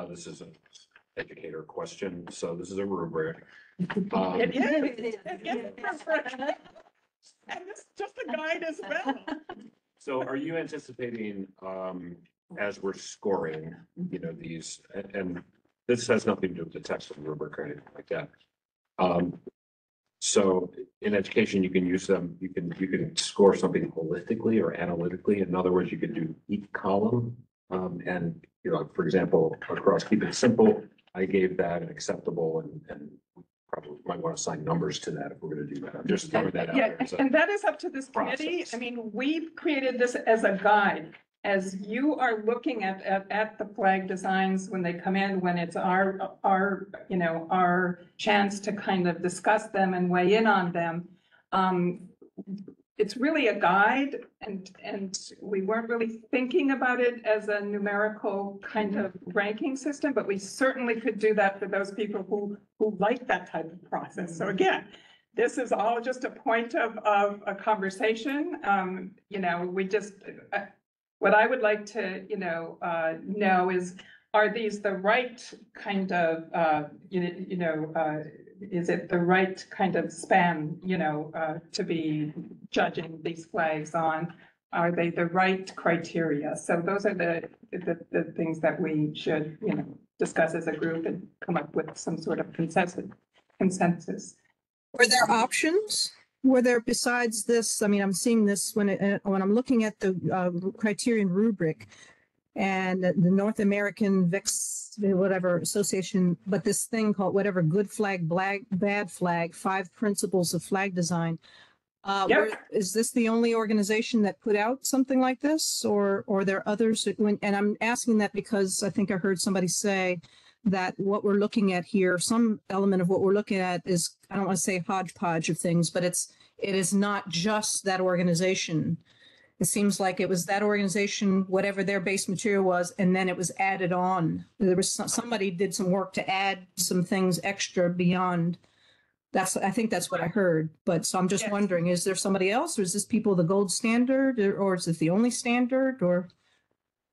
This is an educator question, so this is a rubric. It is. And it's just a guide as well. So are you anticipating, as we're scoring, you know, these, and this has nothing to do with the text of the rubric or anything like that. So in education, you can use them, you can score something holistically or analytically. In other words, you could do each column. And, you know, for example, across Keep It Simple, I gave that an acceptable and probably might want to assign numbers to that if we're going to do that. I'm just throwing that out Yeah, there as a and that is up to this committee. process. I mean, we've created this as a guide. As you are looking at the flag designs when they come in, when it's our you know, our chance to kind of discuss them and weigh in on them. It's really a guide, and we weren't really thinking about it as a numerical kind of ranking system, but we certainly could do that for those people who like that type of process. So again, this is all just a point of a conversation. You know, we just, what I would like to, you know is, are these the right kind of, is it the right kind of span, you know, to be judging these flags on? Are they the right criteria? So those are the things that we should, you know, discuss as a group and come up with some sort of consensus. Were there options? Were there, besides this, I mean, I'm seeing this when I'm looking at the criterion rubric and the North American whatever association, but this thing called whatever, good flag, bad flag, 5 principles of flag design. Is this the only organization that put out something like this, or are there others? And I'm asking that because I think I heard somebody say that what we're looking at here, some element of what we're looking at is, I don't want to say hodgepodge of things, but it is not just that organization. It seems like it was that organization, whatever their base material was, and then it was added on. There was somebody did some work to add some things extra beyond. I think that's what I heard. But so I'm just wondering, is there somebody else, or is this people the gold standard, or is it the only standard, or?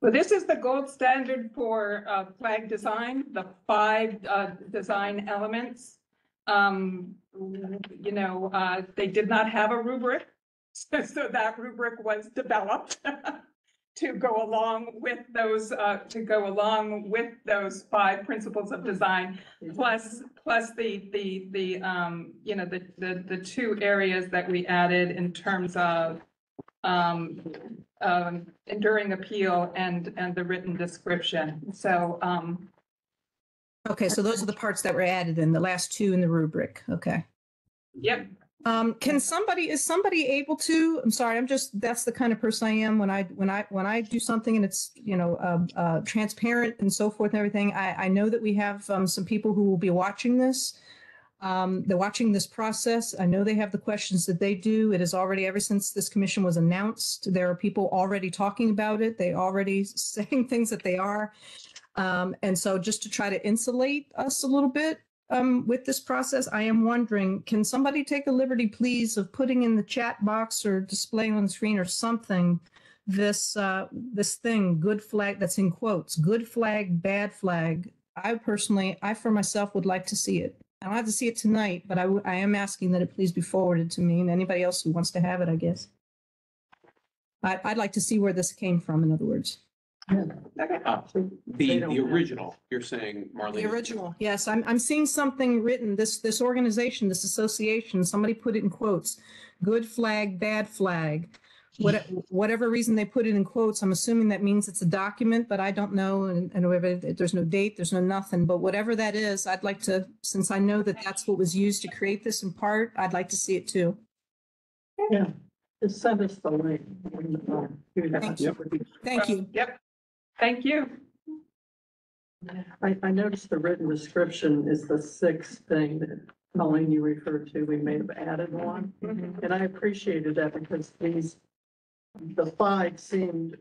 Well, this is the gold standard for flag design, the 5 design elements. You know, they did not have a rubric. So that rubric was developed to go along with those 5 principles of design, plus the you know, the 2 areas that we added in terms of enduring appeal and the written description. So Okay, so those are the parts that were added in the last 2 in the rubric. Okay. Yep. Is somebody able to, I'm sorry, that's the kind of person I am when I do something and it's, you know, transparent and so forth and everything. I know that we have some people who will be watching this. They're watching this process. I know they have the questions that they do. It is already, ever since this commission was announced, there are people already talking about it. They already saying things that they are. And so just to try to insulate us a little bit, with this process, I am wondering, can somebody take the liberty, please, of putting in the chat box or displaying on the screen or something, this thing, good flag, that's in quotes, good flag, bad flag. I for myself would like to see it. I don't have to see it tonight, but I am asking that it please be forwarded to me and anybody else who wants to have it, I guess. I'd like to see where this came from, in other words. The original, you're saying, Marlene? The original, yes. I'm seeing something written, this organization, this association, somebody put it in quotes, good flag, bad flag. Whatever reason they put it in quotes, I'm assuming that means it's a document, but I don't know. And there's no date, there's no nothing, but whatever that is, I'd like to, since I know that that's what was used to create this in part, I'd like to see it too. Yeah, just send us the link. Thank you. Thank you. Yep. Thank you. I noticed the written description is the 6th thing that Colleen, you referred to. We may have added one. And I appreciated that because the 5 seemed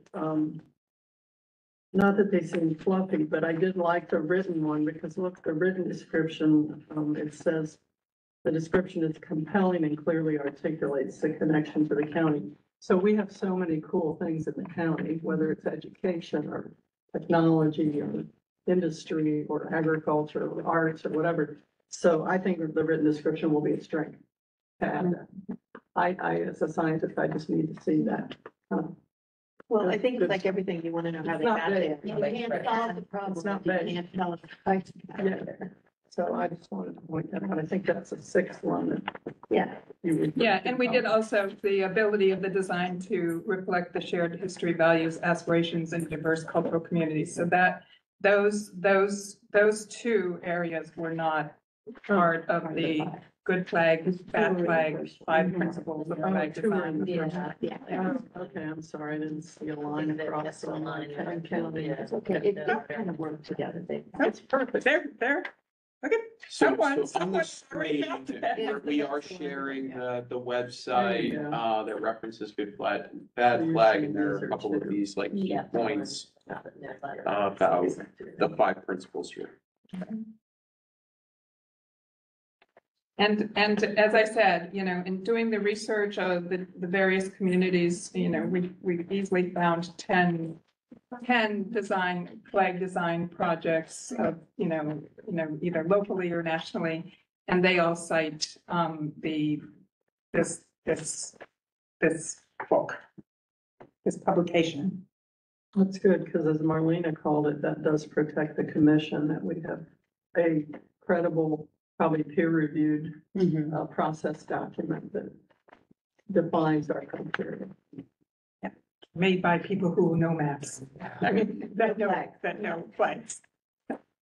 Not that they seem fluffy, but I did like the written one because look, the written description, it says the description is compelling and clearly articulates the connection to the county. So we have so many cool things in the county, whether it's education or technology or industry or agriculture or arts or whatever. So I think the written description will be a strength. And as a scientist, I just need to see that. Well, I think it's like everything, you want to know how they It's not got there. big. You can't solve the problem It's not if you big. can't tell us how to get Yeah. there. So I just wanted to point that out. I think that's the sixth one. Yeah. Yeah, and we did also the ability of the design to reflect the shared history, values, aspirations, and diverse cultural communities. So that those two areas were not part of the good flag, bad flag, five principles of flag design. Okay, I'm sorry, I didn't see a line across the line. It's okay, it does kind of work together. That's perfect. There. Okay. So Someone on the already screen, felt that. we are sharing the website, There you that references good flag, bad flag, and there are a couple of these like key points about the five principles here. And as I said, you know, in doing the research of the various communities, you know, we easily found 10 flag design projects of, you know, either locally or nationally. And they all cite this book, this publication. That's good, because as Marlena called it, that does protect the commission, that we have a credible, probably peer-reviewed process document that defines our criteria. Made by people who know maps. I mean, that know flags.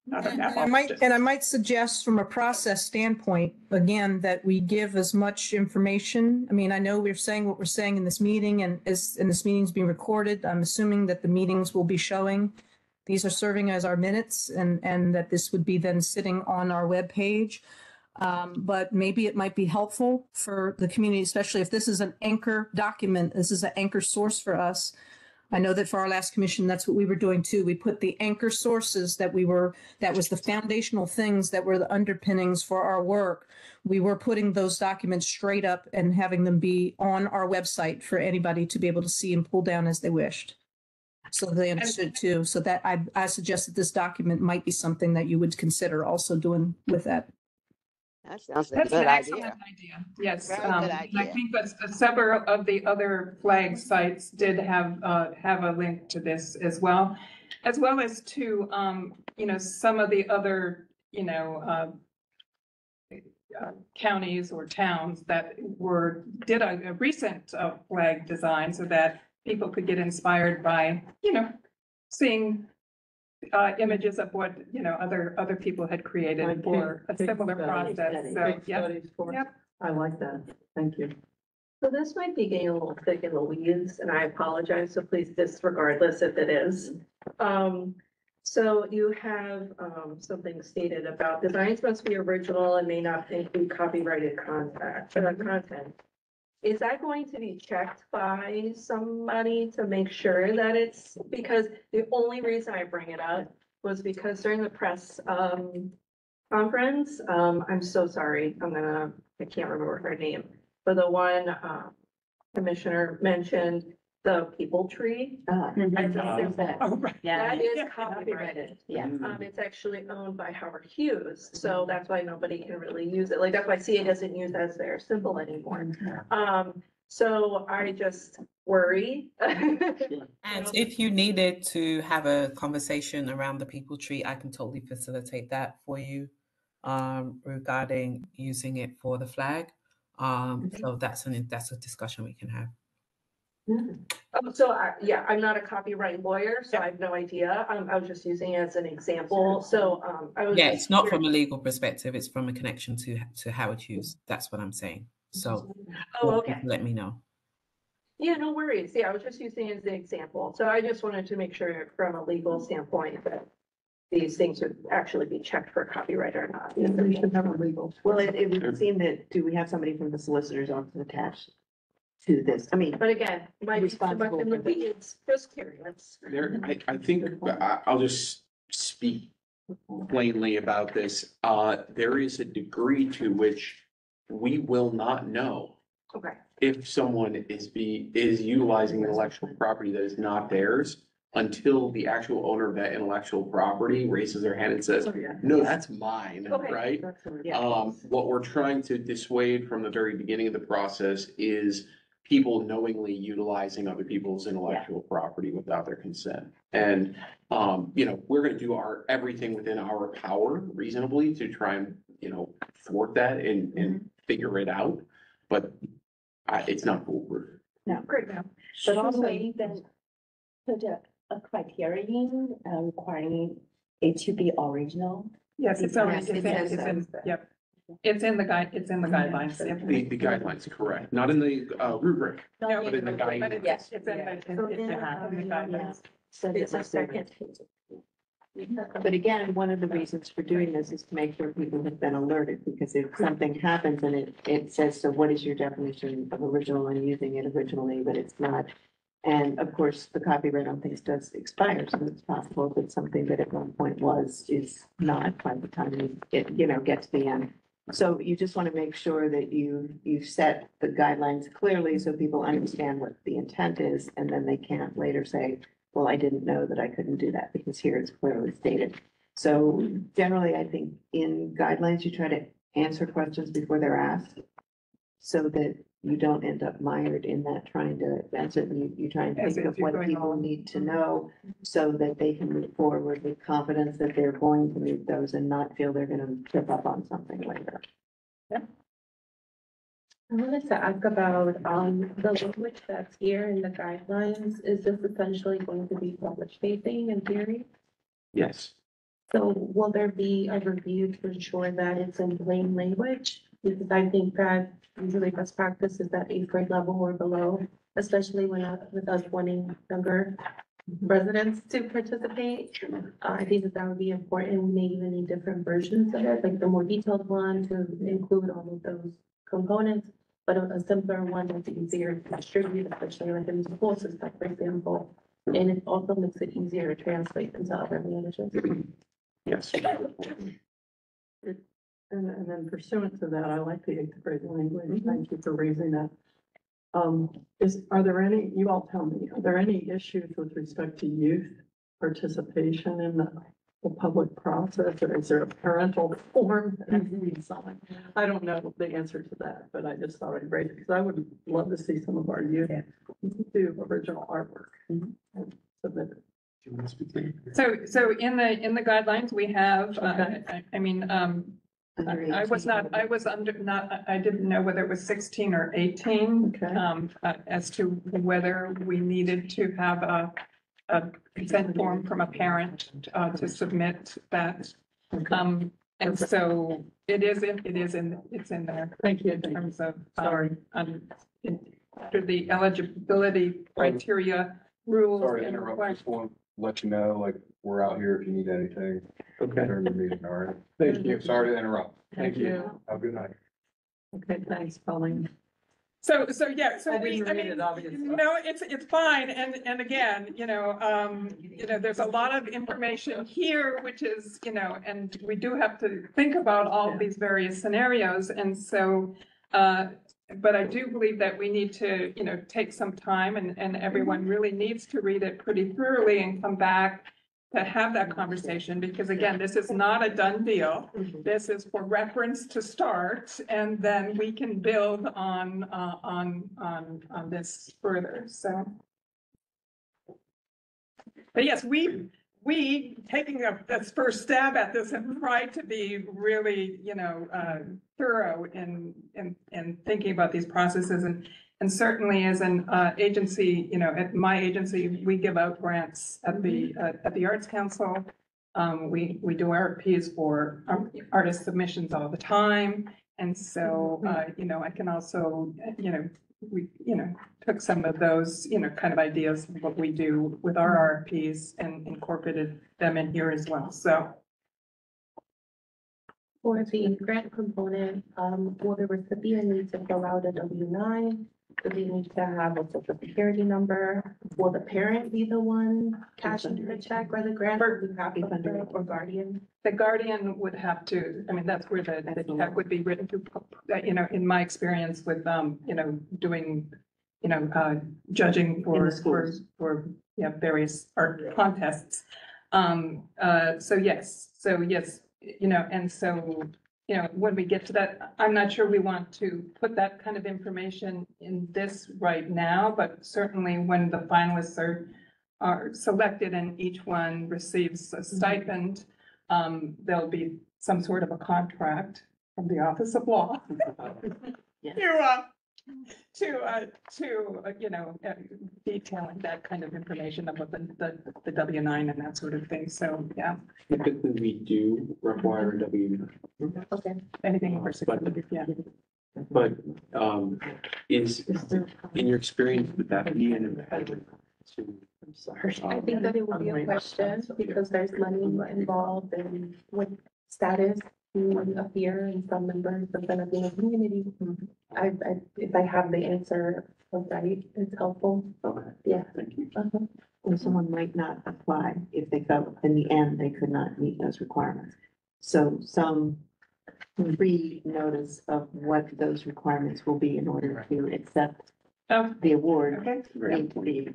Not a map And I might suggest from a process standpoint, again, that we give as much information. I mean, I know we're saying what we're saying in this meeting and this meeting's being recorded. I'm assuming that the meetings will be showing. These are serving as our minutes and that this would be then sitting on our webpage. But maybe it might be helpful for the community, especially if this is an anchor document, this is an anchor source for us. I know that for our last commission, that's what we were doing too. We put the anchor sources that was the foundational things that were the underpinnings for our work. We were putting those documents straight up and having them be on our website for anybody to be able to see and pull down as they wished. So they understood too. So that I suggest that this document might be something that you would consider also doing with that. That sounds like a That's good an idea. excellent idea. Yes. Very good And I idea. think that several of the other flag sites did have a link to this as well as to, you know, some of the other, you know, counties or towns that did a recent flag design so that people could get inspired by, you know, seeing images of what, you know, other people had created for a similar process. So, yeah. Yep. I like that. Thank you. So this might be getting a little thick in the weeds, and I apologize, so please disregard this if it is. So you have something stated about designs must be original and may not include copyrighted content. Is that going to be checked by somebody to make sure that it's, because the only reason I bring it up was because during the press conference, I'm so sorry, I can't remember her name, but the one commissioner mentioned the people tree. I think there's that. Oh, right. That is copyrighted. Yeah. It's actually owned by Howard Hughes, so that's why nobody can really use it. Like, that's why CA doesn't use as their symbol anymore. So I just worry. And if you needed to have a conversation around the people tree, I can totally facilitate that for you regarding using it for the flag. So that's a discussion we can have. I'm not a copyright lawyer, so I have no idea. I was just using it as an example. So I was. Yeah, it's not from a legal perspective. It's from a connection to Howard Hughes. That's what I'm saying. So. Okay. Let me know. Yeah, no worries. Yeah, I was just using it as an example. So I just wanted to make sure from a legal standpoint that these things would actually be checked for copyright or not. We should have a legal. Well, it would seem that, do we have somebody from the solicitor's office attached to this? I mean, But again, might be too much responsible in the for this. weeds, just curious. There, I think, I'll just speak plainly about this. There is a degree to which we will not know Okay. if someone is utilizing intellectual property that is not theirs until the actual owner of that intellectual property raises their hand and says, no, that's mine, Okay. right? Yeah. What we're trying to dissuade from the very beginning of the process is people knowingly utilizing other people's intellectual property without their consent. And, we're gonna do everything within our power reasonably to try and, thwart that and figure it out. But it's not foolproof. No, Great, now. but also even put a criterion requiring it to be original. Yes, it's already, Yes, it's it in, says it's in, so. yep. It's in the guidelines. Yep. The guidelines, correct, not in the rubric, No, but in the but guidelines. it's in the guidelines. So it's a second. But again, one of the reasons for doing this is to make sure people have been alerted, because if something happens and it says, so what is your definition of original and using it originally, but it's not. And of course, the copyright on things does expire, so it's possible that something that at one point is not by the time it, get to the end. So you just want to make sure that you set the guidelines clearly so people understand what the intent is, and then they can't later say, well, I didn't know that I couldn't do that because here it's clearly stated. So generally, I think in guidelines, you try to answer questions before they're asked so that you don't end up mired in that trying to answer. You try and As think if of you're what going people along. need to know so that they can move forward with confidence that they're going to meet those and not feel they're going to trip up on something later. I wanted to ask about, the language that's here in the guidelines, is this essentially going to be public facing in theory? Yes. So will there be a review to ensure that it's in plain language? Because I think that usually best practice is at 8th grade level or below, especially with us wanting younger residents to participate. I think that would be important. We may even need different versions of it, like the more detailed one to include all of those components, but a simpler one that's easier to distribute, especially like in the school system, for example. And it also makes it easier to translate into other languages. Yes. And then pursuant to that, I like the 8th grade language. Thank you for raising that. Are there any, you all tell me, are there any issues with respect to youth participation in the public process? Or is there a parental form that has to be signed? I don't know the answer to that, but I just thought I'd raise it because I would love to see some of our youth do original artwork. And submit it. So in the guidelines, we have, I was I didn't know whether it was 16 or 18. As to whether we needed to have a consent form from a parent, to submit that. And so it's in there. Thank you. In terms of, Sorry. After the eligibility criteria rules. Sorry to and interrupt, requirements. just want to let you know, like, we're out here if you need anything. Okay. During the meeting, all right? Thank you. Sorry to interrupt. Thank you. Have a good night. Okay, thanks, Colleen. So I didn't read it, obviously. no, it's fine. And again, there's a lot of information here, which is, and we do have to think about all of these various scenarios. And so, but I do believe that we need to, take some time and everyone really needs to read it pretty thoroughly and come back to have that conversation, because again, this is not a done deal. This is for reference to start, and then we can build on this further, so. But yes, we taking this first stab at this have tried to be really, thorough in thinking about these processes, and certainly as an agency, at my agency, we give out grants at the Arts Council. We do RFPs for artist submissions all the time. And so, I can also, we, took some of those, kind of ideas of what we do with our RFPs and incorporated them in here as well. So. For the grant component, will the recipient need to fill out a W-9? Do we need to have a social security number? Will the parent be the one cashing the check or the grant, or do we have to, or guardian? The guardian would have to, I mean, that's where the check would be written to, you know, in my experience with, you know, doing, you know, judging for, yeah, various art contests. So yes, you know, and so, you know, when we get to that, I'm not sure we want to put that kind of information in this right now, but certainly when the finalists are selected and each one receives a stipend, there'll be some sort of a contract from the Office of Law to you know, detailing that kind of information about the W-9 and that sort of thing. So, yeah. Typically, we do require a W. Okay. Anything over 600, yeah. But, is, in your experience, would that be an impediment to? I'm sorry. I think that it would be a question because there's money involved and what status you appear in some members of the Latino community. If I have the answer right, it's helpful. Okay. Yeah. Thank you. Or someone might not apply if they felt in the end they could not meet those requirements. So some pre-notice of what those requirements will be in order to accept the award need to be.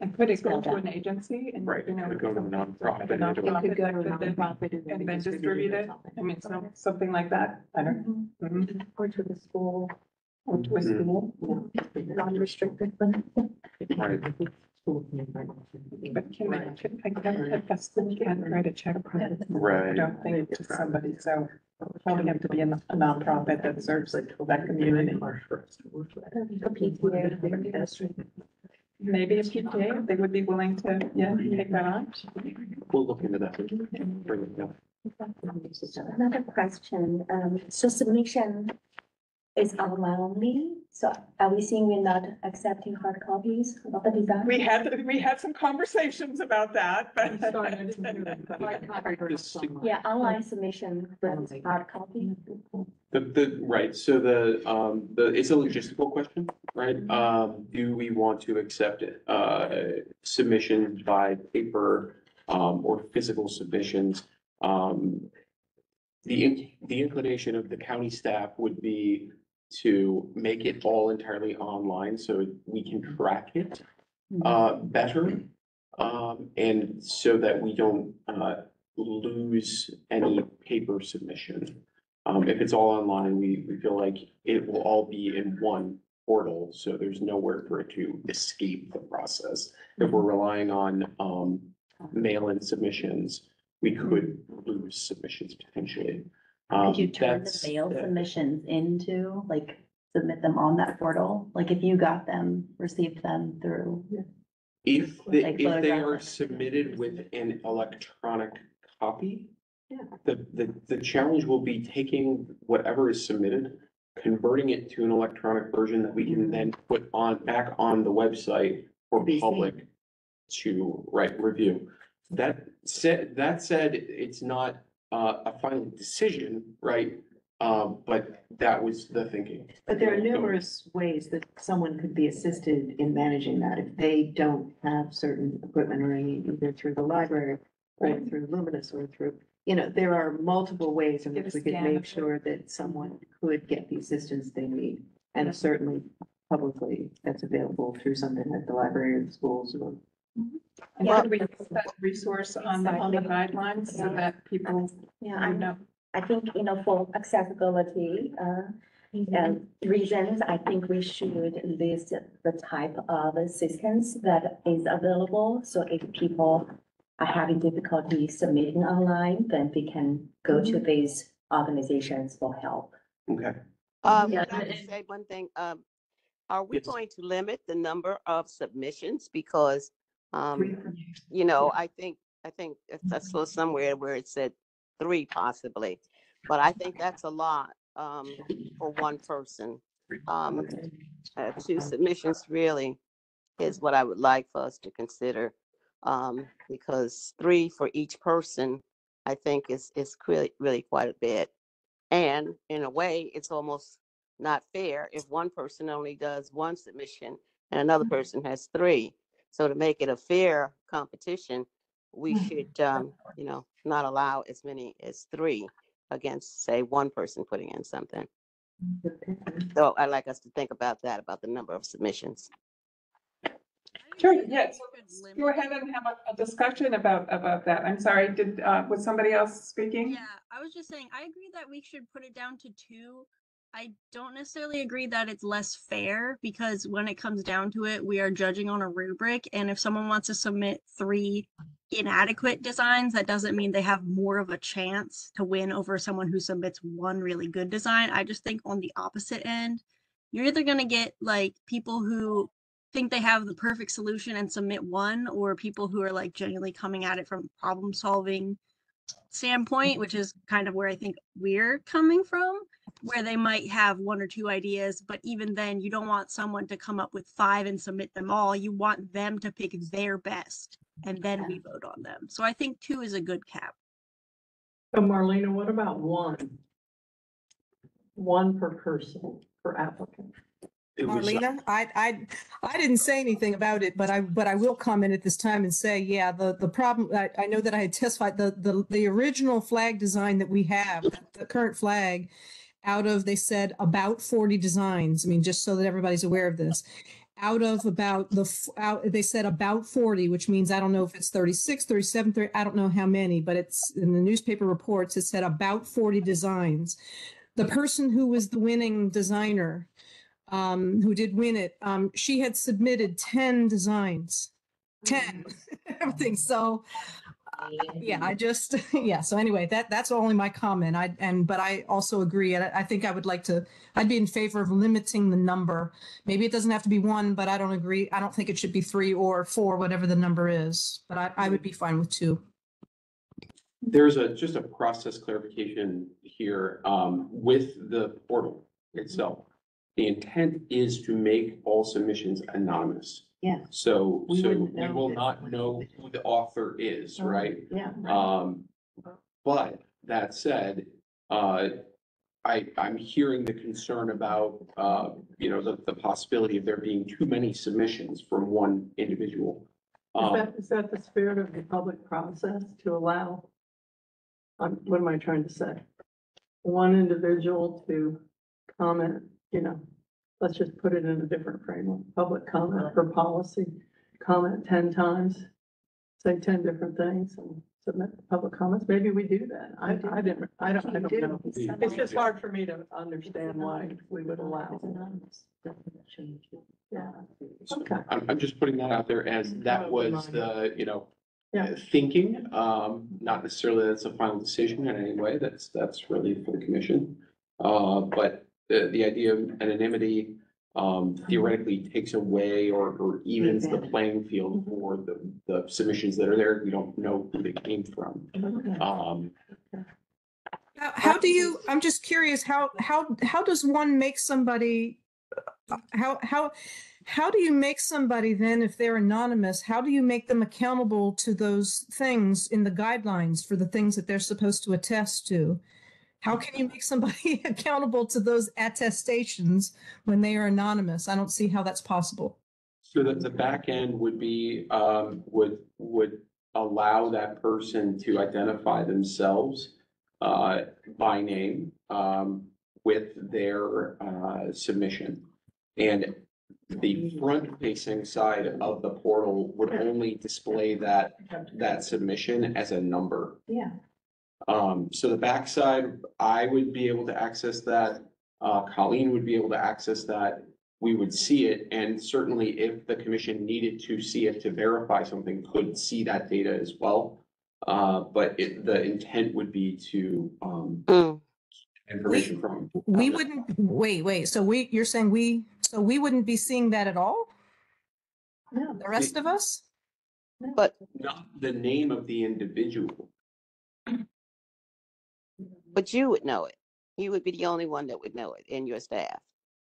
And could it go to an agency and, you know? Could go to a nonprofit. It could go to a nonprofit and then distribute it. I mean, something like that. I don't know. Mhm. Or to the school. Or to a school. Non-restricted funding. Right. But can a school can't write a check? I Right. don't think to somebody, so probably have to be a nonprofit that serves that community. Maybe a PTA, if they would be willing to, take that on. We'll look into that. Bring it down. Another question, so submission is online only, so are we saying we're not accepting hard copies of the design? We had some conversations about that, but. Yeah, online submission versus hard copy. Right, so it's a logistical question, right? Do we want to accept submissions by paper, or physical submissions? The inclination of the county staff would be to make it all entirely online so we can track it better. And so that we don't lose any paper submission. If it's all online, we feel like it will all be in one portal, so there's nowhere for it to escape the process. If we're relying on mail-in submissions, we could lose submissions potentially. Could you turn the That's- mail submissions into, like, submit them on that portal? Like, if you got them, received them through, If Like they are photograph. submitted with an electronic copy, the challenge will be taking whatever is submitted, converting it to an electronic version that we can then put back on the website for public to review. That said, it's not a final decision, right? But that was the thinking. But there are numerous ways that someone could be assisted in managing that if they don't have certain equipment or any, either through the library or through Luminous or through, there are multiple ways in which we could make sure that someone could get the assistance they need. And certainly publicly, that's available through something like the library or the schools or. And could we put that resource on the guidelines so that people Yeah, would know? I think, for accessibility, reasons, I think we should list the type of assistance that is available. So if people are having difficulty submitting online, then they can go to these organizations for help. Okay. Can I just say one thing? Are we going to limit the number of submissions? Because, I think I saw somewhere where it said 3 possibly, but I think that's a lot, for one person. 2 submissions really is what I would like for us to consider. Because 3 for each person, I think is really quite a bit. And in a way, it's almost not fair if one person only does one submission and another person has three. So to make it a fair competition, we should, not allow as many as three against, say, one person putting in something. So I'd like us to think about that, about the number of submissions. Sure, yes, go ahead and have a discussion about that. I'm sorry, was somebody else speaking? Yeah, I was just saying, I agree that we should put it down to 2. I don't necessarily agree that it's less fair because when it comes down to it, we are judging on a rubric. And if someone wants to submit 3 inadequate designs, that doesn't mean they have more of a chance to win over someone who submits 1 really good design. I just think on the opposite end, you're either going to get like people who think they have the perfect solution and submit 1, or people who are like genuinely coming at it from problem solving standpoint, which is kind of where I think we're coming from, where they might have 1 or 2 ideas, but even then you don't want someone to come up with 5 and submit them all. You want them to pick their best and then we vote on them. So I think 2 is a good cap. So Marlena, what about 1? 1 per person, per applicant. Marlena, I didn't say anything about it, but I will comment at this time and say, yeah, the problem, I know that I had testified, the original flag design that we have, the current flag, out of, they said about 40 designs. I mean, just so that everybody's aware of this. Out of about they said about 40, which means I don't know if it's 36, 37, 30, I don't know how many, but it's in the newspaper reports, it said about 40 designs. The person who was the winning designer, who did win it, she had submitted 10 designs, 10 everything. So yeah, I just, yeah. So anyway, that's only my comment. But I also agree. I think I'd be in favor of limiting the number. Maybe it doesn't have to be 1, but I don't agree. I don't think it should be 3 or 4, whatever the number is, but I would be fine with 2. There's just a process clarification here, with the portal itself. The intent is to make all submissions anonymous. Yeah. So We we wouldn't will know not know who the author is, right? Yeah. But that said, I'm hearing the concern about, the possibility of there being too many submissions from one individual. Is that the spirit of the public process to allow, what am I trying to say? 1 individual to comment, let's just put it in a different framework, public comment for policy, comment 10 times, say 10 different things and submit public comments. Maybe we do that. I don't know. It's just hard for me to understand why we would allow. Yeah. Okay. I'm just putting that out there as that was the, thinking, not necessarily that's a final decision in any way. That's really for the commission. But the idea of anonymity theoretically takes away or evens the playing field for the submissions that are there. We don't know who they came from. How do you, I'm just curious, how does one make somebody, how do you make somebody then, if they're anonymous, how do you make them accountable to those things in the guidelines for the things that they're supposed to attest to? How can you make somebody accountable to those attestations when they are anonymous? I don't see how that's possible. So that the back end would be, would allow that person to identify themselves by name with their submission. And the front-facing side of the portal would only display that submission as a number. Yeah. So the backside, I would be able to access that. Colleen would be able to access that. We would see it, and certainly if the commission needed to see it to verify something, could see that data as well. But the intent would be to information from. We wouldn't, wait, so you're saying we wouldn't be seeing that at all? No. The rest of us? But not the name of the individual. But you would know it. You would be the only one that would know it in your staff.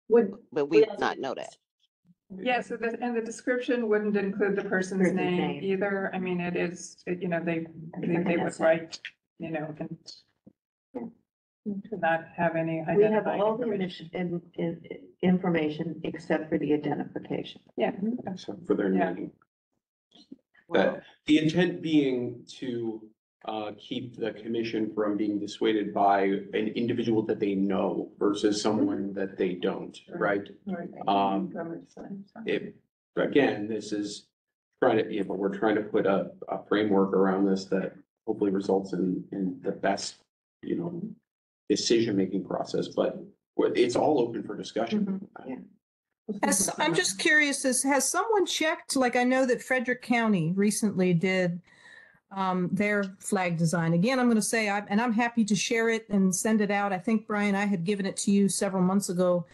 But we would not know that. Yeah, so and the description wouldn't include the person's name either. I mean, it is, they would write, and To not have any We have identifying all the information. information except for the identification. Yeah. So for their Yeah. meeting. The intent being to keep the commission from being dissuaded by an individual that they know versus someone that they don't, right? If, again, this is trying to, you know, we're trying to put a framework around this that hopefully results in the best, you know, decision-making process, but it's all open for discussion. I'm just curious, has someone checked, like I know that Frederick County recently did their flag design. Again, I'm going to say, and I'm happy to share it and send it out. I think, Brian, I had given it to you several months ago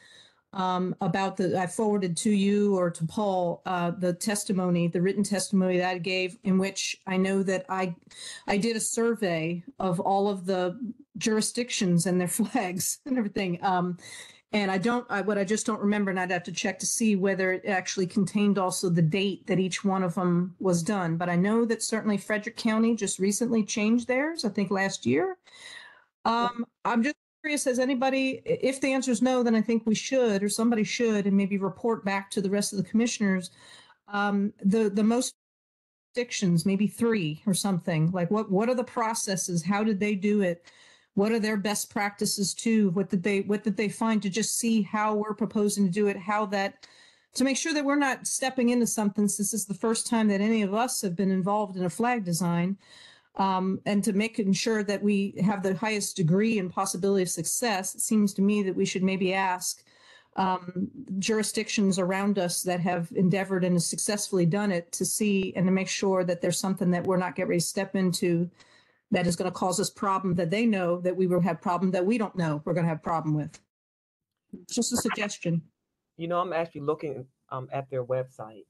about I forwarded to you or to Paul the testimony, the written testimony that I gave, in which I know that I did a survey of all of the jurisdictions and their flags and everything. And what I just don't remember, and I'd have to check to see whether it actually contained also the date that each one of them was done. But I know that certainly Frederick County just recently changed theirs, I think last year. I'm just curious, has anybody, if the answer is no, then I think we should, or somebody should, and maybe report back to the rest of the commissioners, the most jurisdictions, maybe 3 or something, like what are the processes? How did they do it? What are their best practices too? What did they find, to just see how we're proposing to do it, to make sure that we're not stepping into something, since this is the first time that any of us have been involved in a flag design, and to make sure that we have the highest degree and possibility of success. It seems to me that we should maybe ask jurisdictions around us that have endeavored and have successfully done it to see and to make sure that there's something that we're not getting ready to step into that is going to cause us problem that they know that we will have problem that we don't know we're going to have problem with. It's just a suggestion. You know, I'm actually looking at their website,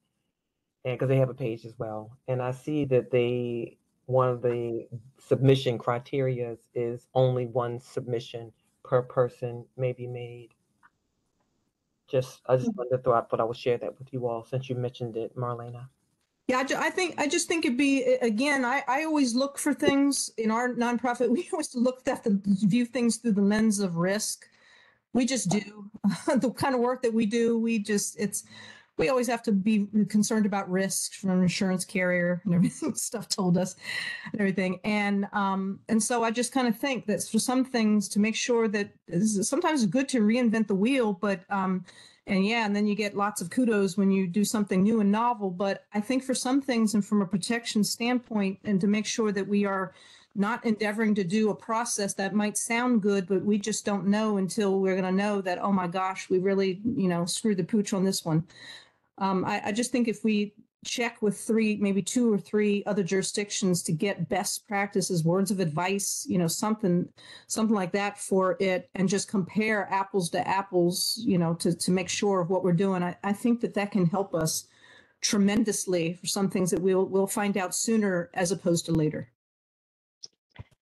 and because they have a page as well, and I see that one of the submission criteria is only one submission per person may be made. I just wanted to thought I would share that with you all since you mentioned it, Marlena. Yeah, I just think it'd be, again, I always look for things in our nonprofit. We always view things through the lens of risk. We just do the kind of work that we do. We always have to be concerned about risks from an insurance carrier and everything stuff told us and everything. And so I just kind of think that for some things, to make sure that sometimes it's good to reinvent the wheel, but and then you get lots of kudos when you do something new and novel. But I think for some things, and from a protection standpoint, and to make sure that we are not endeavoring to do a process that might sound good, but we just don't know until we're going to know that, oh my gosh, we really, screwed the pooch on this one. I just think if we check with maybe 2 or 3 other jurisdictions to get best practices, words of advice, something like that for it, and just compare apples to apples, to make sure of what we're doing. I think that can help us tremendously for some things that we'll find out sooner as opposed to later.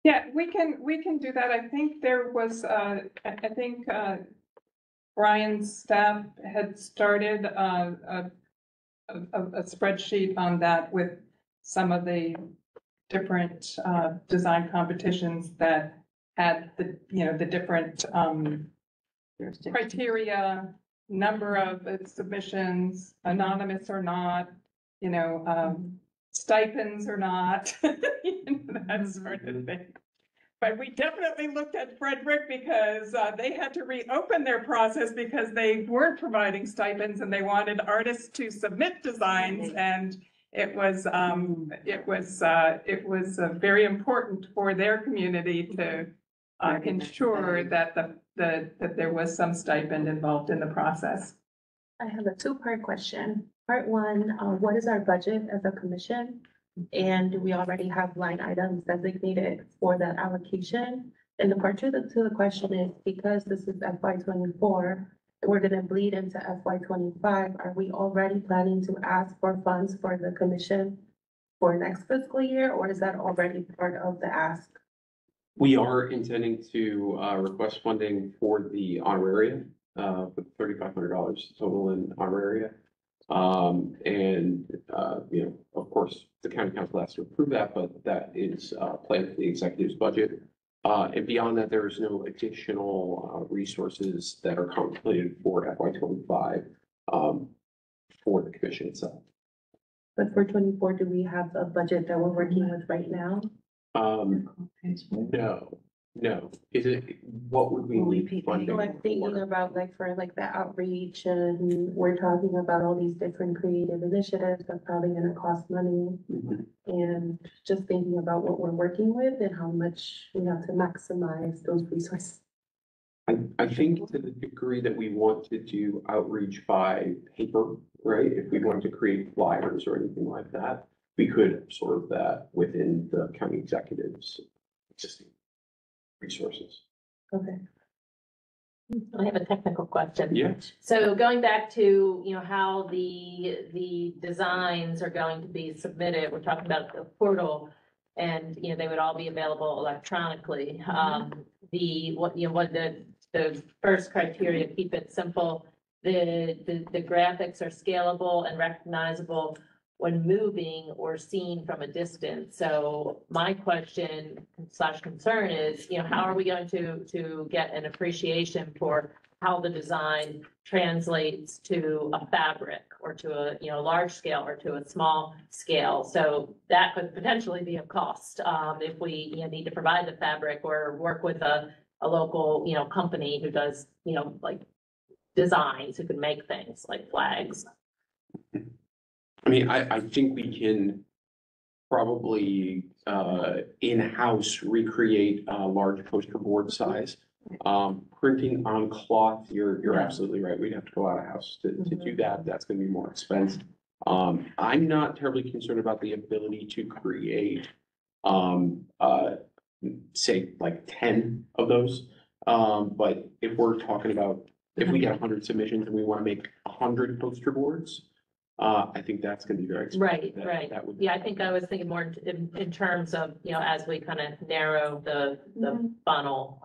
Yeah, we can do that. I think there was, Brian's staff had started a spreadsheet on that with some of the different design competitions that had the different criteria, number of submissions, anonymous or not, stipends or not, that sort of thing. But we definitely looked at Frederick because they had to reopen their process because they weren't providing stipends and they wanted artists to submit designs, and it was very important for their community to ensure that that there was some stipend involved in the process. I have a 2-part question. Part 1, what is our budget as a commission? And do we already have line items designated for that allocation? And the part 2 to the question is, because this is FY24, we're going to bleed into FY25. Are we already planning to ask for funds for the commission for next fiscal year, or is that already part of the ask? We are intending to request funding for the honoraria, with $3,500 total in honoraria. Of course, the county council has to approve that, but that is planned for the executive's budget. And beyond that, there is no additional resources that are contemplated for FY 25 for the commission itself. But for 24, do we have a budget that we're working with right now? No. Is it, what would we need funding So I'm thinking for? about like for like the outreach, and we're talking about all these different creative initiatives that's probably gonna cost money. And just thinking about what we're working with and how much we have to maximize those resources. I think to the degree that we want to do outreach by paper, right? If we want to create flyers or anything like that, we could absorb that within the county executive's existing resources. Okay. I have a technical question. Yeah. So going back to, you know, how the designs are going to be submitted, we're talking about the portal and, you know, they would all be available electronically. The first criteria, keep it simple. The graphics are scalable and recognizable when moving or seen from a distance. So my question / concern is, you know, how are we going to get an appreciation for how the design translates to a fabric or to a, you know, large scale or to a small scale? So that could potentially be a cost, if we, you know, need to provide the fabric or work with a local, you know, company who does, you know, like designs, who can make things like flags. I mean, I think we can probably in-house recreate a large poster board size. Printing on cloth, you're absolutely right. We'd have to go out of house to do that. That's gonna be more expensive. I'm not terribly concerned about the ability to create say like 10 of those. But if we're talking about, if we get 100 submissions and we want to make 100 poster boards, I think that's gonna be very expensive. Right. That would. Yeah, I think I was thinking more in terms of, you know, as we kind of narrow the funnel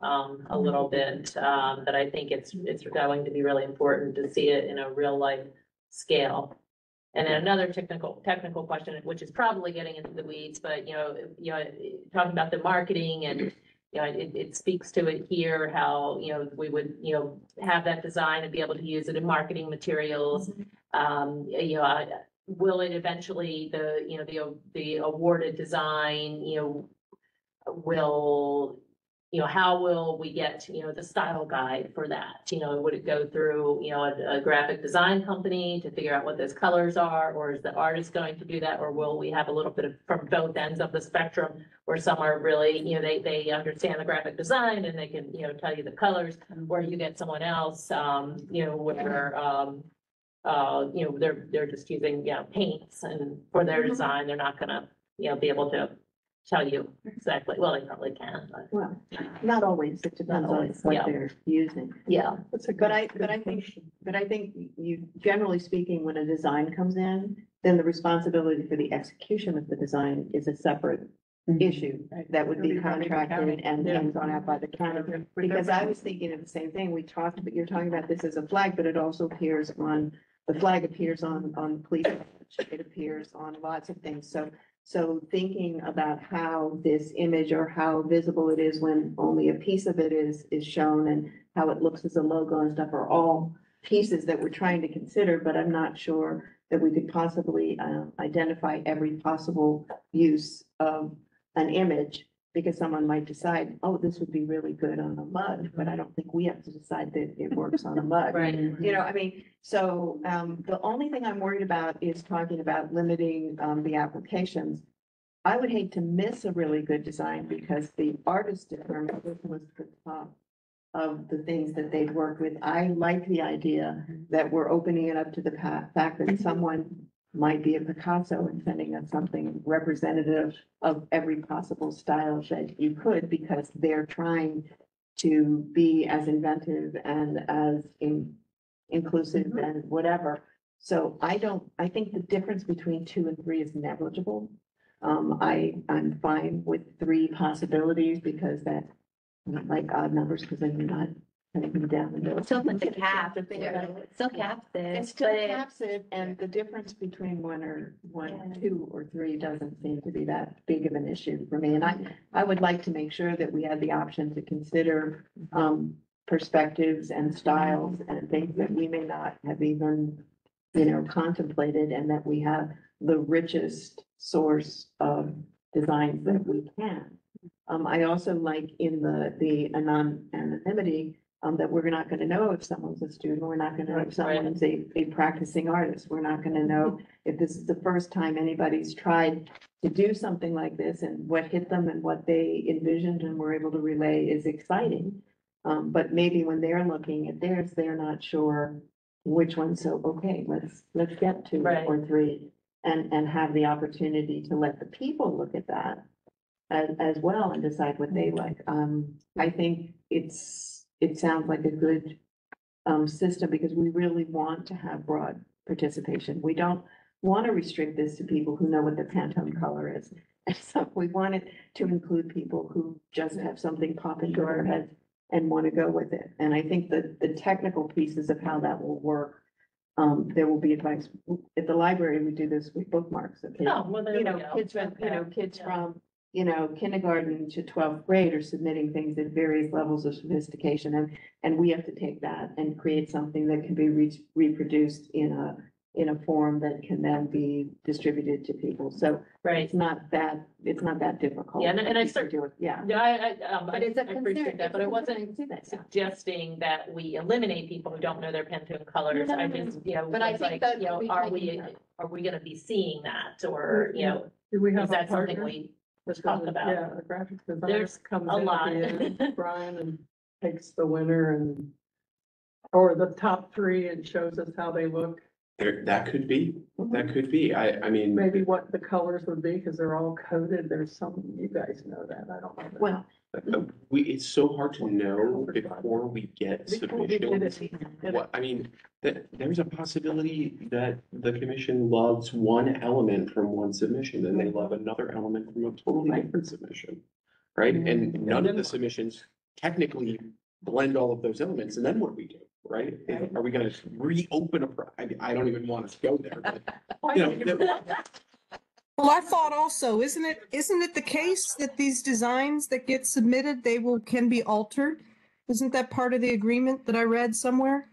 a little bit, that I think it's going to be really important to see it in a real life scale. And then another technical question, which is probably getting into the weeds, but you know, talking about the marketing and, you know, it speaks to it here, how, you know, we would, you know, have that design and be able to use it in marketing materials. You know, will it eventually, the awarded design, you know, will, you know, how will we get, you know, the style guide for that? You know, would it go through, you know, a graphic design company to figure out what those colors are, or is the artist going to do that? Or will we have a little bit of from both ends of the spectrum, where some are really, you know, they understand the graphic design and they can, you know, tell you the colors, or you get someone else, you know, where, you know, they're just using, you know, paints and for their design, they're not gonna, you know, be able to tell you exactly, well, they probably can, but. Well, not always, it depends on what yeah. they're using. Yeah. But I think you, generally speaking, when a design comes in, then the responsibility for the execution of the design is a separate issue that would be contracted and gone out by the county. Because I was thinking of the same thing, but you're talking about this as a flag, but it also appears on, the flag appears on police, it appears on lots of things, so thinking about how this image or how visible it is when only a piece of it is shown and how it looks as a logo and stuff are all pieces that we're trying to consider, but I'm not sure that we could possibly identify every possible use of an image, because someone might decide, oh, this would be really good on a mug, but I don't think we have to decide that it works on a mug. Right. You know, I mean, so the only thing I'm worried about is talking about limiting the applications. I would hate to miss a really good design because the artist determined this was the top of the things that they'd worked with. I like the idea that we're opening it up to the fact that someone might be a Picasso and sending us something representative of every possible style that you could, because they're trying to be as inventive and as inclusive and whatever. So I think the difference between 2 and 3 is negligible. I'm fine with 3 possibilities because that, I don't like odd numbers because then you're not kind of be down the middle. Still put the cap, To think about it. still caps it. It still but it- caps it, and the difference between one, 2, or 3 doesn't seem to be that big of an issue for me. And I would like to make sure that we had the option to consider, perspectives and styles and things that we may not have even, contemplated, and that we have the richest source of designs that we can. I also like in the anonymity, that we're not gonna know if someone's a student, we're not gonna know if someone's a practicing artist, we're not gonna know if this is the first time anybody's tried to do something like this, and what hit them and what they envisioned and were able to relay is exciting. But maybe when they're looking at theirs, they're not sure which one, so, okay, let's get 2 or 3, and have the opportunity to let the people look at that as well and decide what they like. I think it sounds like a good system, because we really want to have broad participation. We don't want to restrict this to people who know what the Pantone color is. And so we want it to include people who just have something pop into their head and want to go with it. And I think that the technical pieces of how that will work, there will be advice. At the library, we do this with bookmarks. Okay? Oh, well, there we go. Kids from kindergarten to 12th grade are submitting things at various levels of sophistication, and we have to take that and create something that can be reproduced in a form that can then be distributed to people. So it's not that difficult. Yeah, and I We can do it. Yeah. Yeah, But it's a I appreciate concern. that, but I It's a wasn't concern to that, yeah. suggesting that we eliminate people who don't know their Pantone colors. No, no, I no, just, But I was think like, that are we gonna be seeing that, or, Do we have is a that something partner? we That's talk gonna- about? Yeah, a graphic designer There's comes a in at lot. the end, Brian, and takes the winner or the top 3 and shows us how they look. That could be, I mean. Maybe what the colors would be, because they're all coded. There's some, you guys know that, I don't know. that. Well, It's so hard to know before we get submissions. I mean, there's a possibility that the commission loves one element from one submission, and they love another element from a totally different submission. Right? And none of the submissions technically blend all of those elements, and then what do we do? Right? Are we gonna reopen I don't even want to go there, but, Well, I thought also, isn't it the case that these designs that get submitted, can be altered? Isn't that part of the agreement that I read somewhere?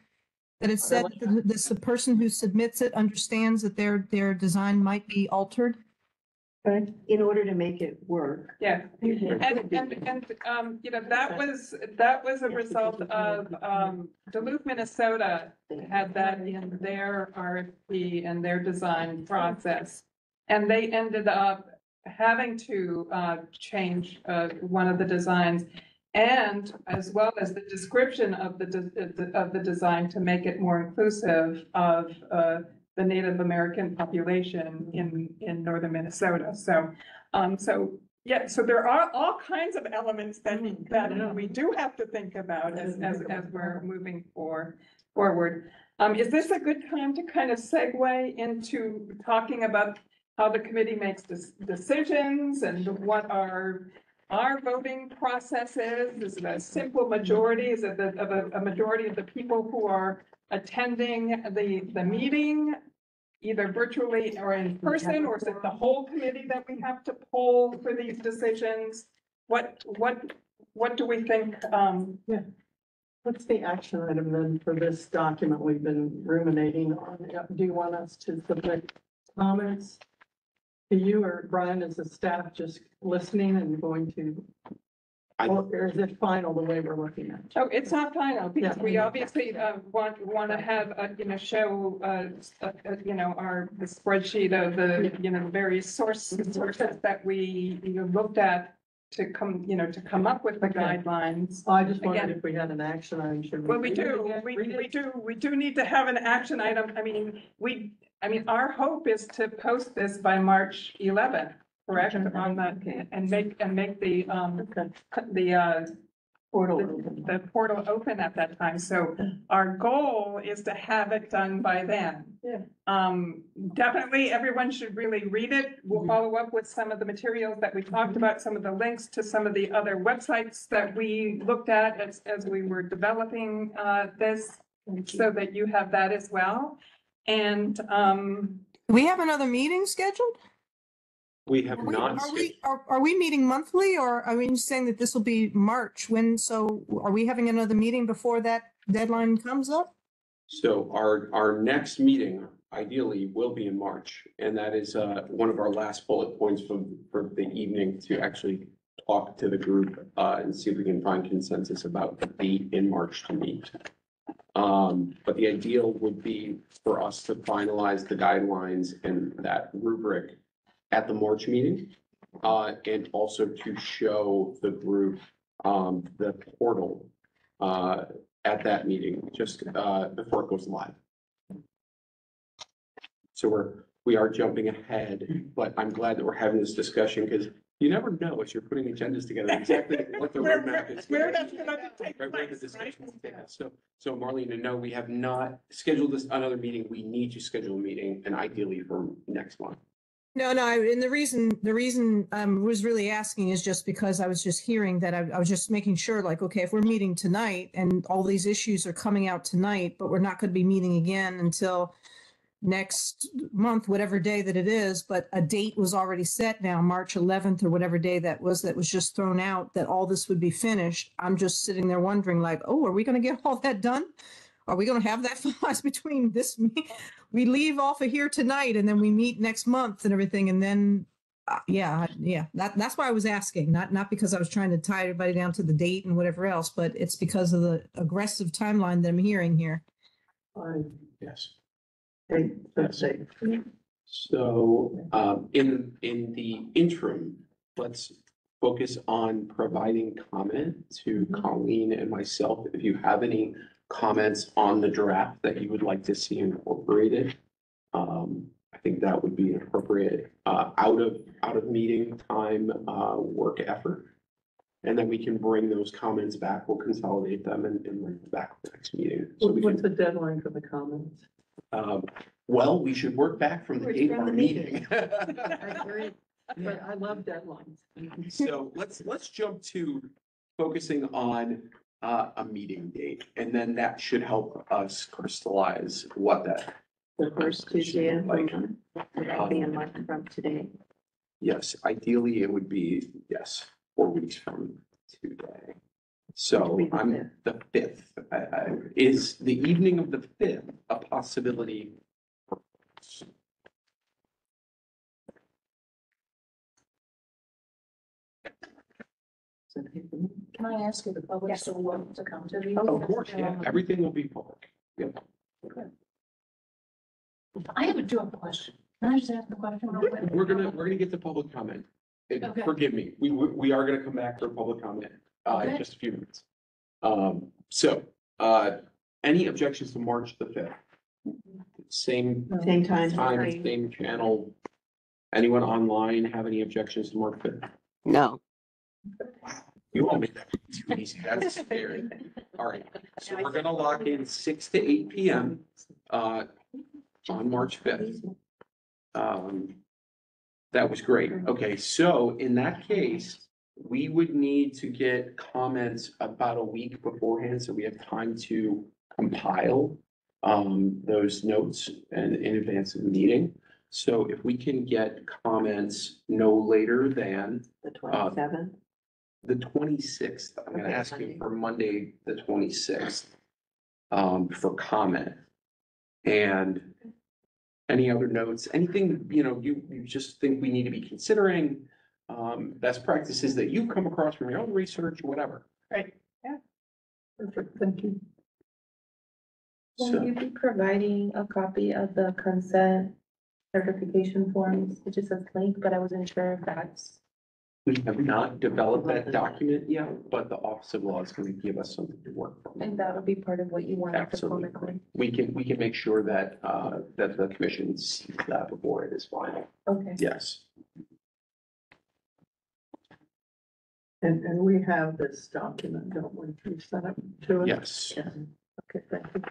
That it said that the person who submits it understands that their design might be altered? In order to make it work. Yeah, and, that was a result of, Duluth, Minnesota had that in their RFP and their design process. And they ended up having to, change, one of the designs, and as well as the description of the design to make it more inclusive of, the Native American population in northern Minnesota. So there are all kinds of elements that we do have to think about as we're moving forward. Is this a good time to kind of segue into talking about how the committee makes decisions and what our voting process is? Is it a simple majority? Is it a majority of the people who are attending the meeting, either virtually or in person, or is it the whole committee that we have to poll for these decisions? What do we think? What's the action item then for this document we've been ruminating on? Do you want us to submit comments to you, or Brian, as a staff, just listening and going to? Or is it final the way we're looking at it? Oh, it's not final, because we obviously want to have, show, the spreadsheet of the, various sources that we looked at to come up with the guidelines. I just wondered Again, if we had an action item. Should well, we do need to have an action item. I mean, our hope is to post this by March 11th. Correct, on that, and make the the portal open at that time. So our goal is to have it done by then. Yeah. Definitely everyone should really read it. We'll follow up with some of the materials that we talked about, some of the links to some of the other websites that we looked at as we were developing this, so that you have that as well. And We have another meeting scheduled? We have Are we, not. are we meeting monthly, or are we saying that this will be March? So are we having another meeting before that deadline comes up? So our next meeting ideally will be in March, and that is one of our last bullet points for the evening, to actually talk to the group and see if we can find consensus about the date in March to meet. But the ideal would be for us to finalize the guidelines and that rubric at the March meeting, and also to show the group the portal at that meeting, just before it goes live. So we are jumping ahead, but I'm glad that we're having this discussion, because you never know as you're putting agendas together exactly what the roadmap is. Where that's gonna take Right, where the place, discussion will take us. So Marlene, no, we have not scheduled another meeting. We need to schedule a meeting, and ideally for next month. No, and the reason I was really asking is just because I was just hearing that I was just making sure, like, okay, if we're meeting tonight and all these issues are coming out tonight, but we're not going to be meeting again until next month, whatever day that it is, but a date was already set now, March 11th or whatever day that was just thrown out, that all this would be finished. I'm just sitting there wondering, like, oh, are we going to get all that done? Are we going to have that finalized between this? We leave off of here tonight and then we meet next month and everything. And then, yeah. That's why I was asking, not because I was trying to tie everybody down to the date and whatever else, but it's because of the aggressive timeline that I'm hearing here. Yes. Let's see. So in the interim, let's focus on providing comment to Colleen and myself. If you have any comments on the draft that you would like to see incorporated, I think that would be an appropriate out of meeting time work effort. And then we can bring those comments back. We'll consolidate them and bring them back to the next meeting. So we What's the deadline for the comments? Well, we should work back from the date of our meeting. But I love deadlines. So let's jump to focusing on a meeting date, and then that should help us crystallize what that. The first Tuesday of the like. month, would that be a month from today? Yes, ideally it would be, 4 weeks from today. So Which would be the I'm the 5th. Is the evening of the 5th a possibility? Can I ask you, the public still wants to come to these? Of course, yeah, everything will be public. Yeah. I do have a question. Can I just ask the question? real quick? We're gonna get to public comment. Okay. Forgive me, we are gonna come back for public comment, in Okay. just a few minutes. Any objections to March the 5th? Same Same time. same channel. Anyone online have any objections to March 5th? No. You all make that too easy, that's scary. All right, so we're gonna lock in 6 to 8 PM, on March 5th. That was great. Okay, so in that case, we would need to get comments about a week beforehand, so we have time to compile those notes and in advance of the meeting. So if we can get comments no later than The 27th? the 26th, I'm gonna Okay, ask you Monday. for Monday, the 26th, for comment. And any other notes, anything, you just think we need to be considering, best practices that you've come across from your own research, whatever. Right, yeah. Perfect, thank you. Will So you be providing a copy of the consent certification forms? It just says link, but I wasn't sure if that's. we have not developed that document yet, but the Office of Law is gonna give us something to work from. And that would be part of what you wanted to Absolutely. publicly. We can make sure that, that the commission sees that before it is final. Okay. Yes. And we have this document, don't we, you sent it to us? Yes. Okay, thank you.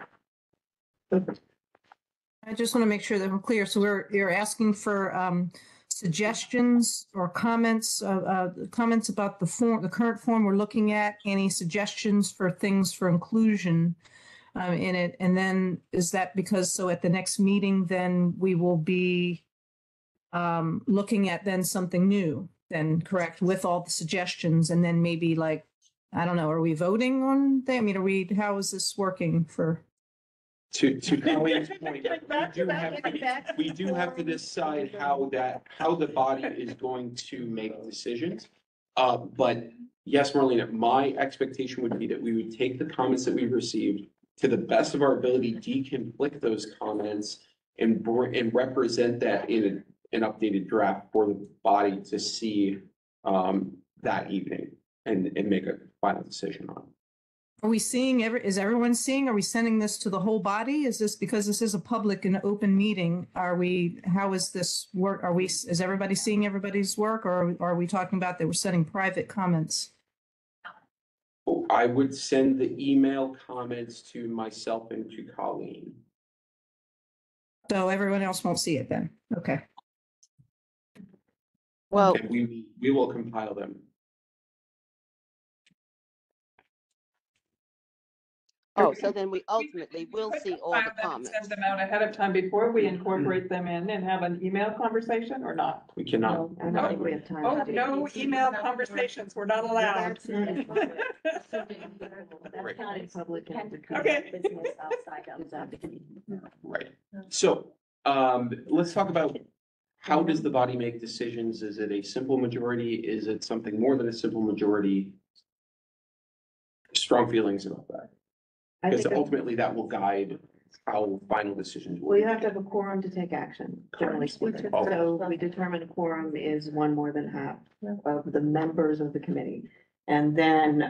I just want to make sure that I'm clear. So you're asking for suggestions or comments about the form, the current form we're looking at, any suggestions for things for inclusion in it. And then is that because, so at the next meeting, then we will be looking at then something new, then correct, with all the suggestions, and then maybe like, I don't know, are we voting on that? I mean, how is this working for? To Colleen's point, we do have to decide how the body is going to make decisions. But yes, Marlena, my expectation would be that we would take the comments that we've received to the best of our ability, deconflict those comments and represent that in an updated draft for the body to see that evening and make a final decision on. Are we seeing is everyone seeing, are we sending this to the whole body? Is this because this is a public and open meeting? How is this work? Is everybody seeing everybody's work, or are we talking about that we're sending private comments? I would send the email comments to myself and to Colleen. So everyone else won't see it then? Okay. Well, and we will compile them. Oh, so then we ultimately will see all the Compile them and comments. Send them out ahead of time before we incorporate them in and have an email conversation or not? We cannot. I don't think we have time. Oh, to do no it. email conversations. We're not allowed. That's not in public. That's not in public. Okay. Business outside of that. Right. So let's talk about how does the body make decisions? Is it a simple majority? Is it something more than a simple majority? Strong feelings about that. I Because think ultimately that will guide how final decisions will Well, you be have to have a quorum to take action, generally speaking. Oh. So we determine a quorum is one more than half of the members of the committee. And then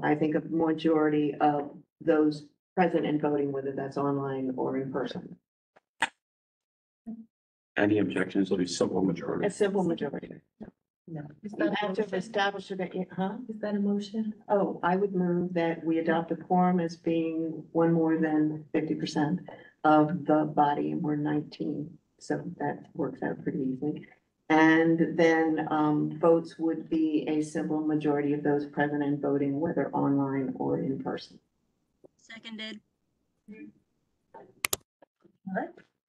I think a majority of those present and voting, whether that's online or in person. Any objections will be simple majority. A simple majority. No. You have to establish it, huh? Is that a motion? Oh, I would move that we adopt a quorum as being one more than 50% of the body, and we're 19. So that works out pretty easily. And then votes would be a simple majority of those present and voting, whether online or in person. Seconded.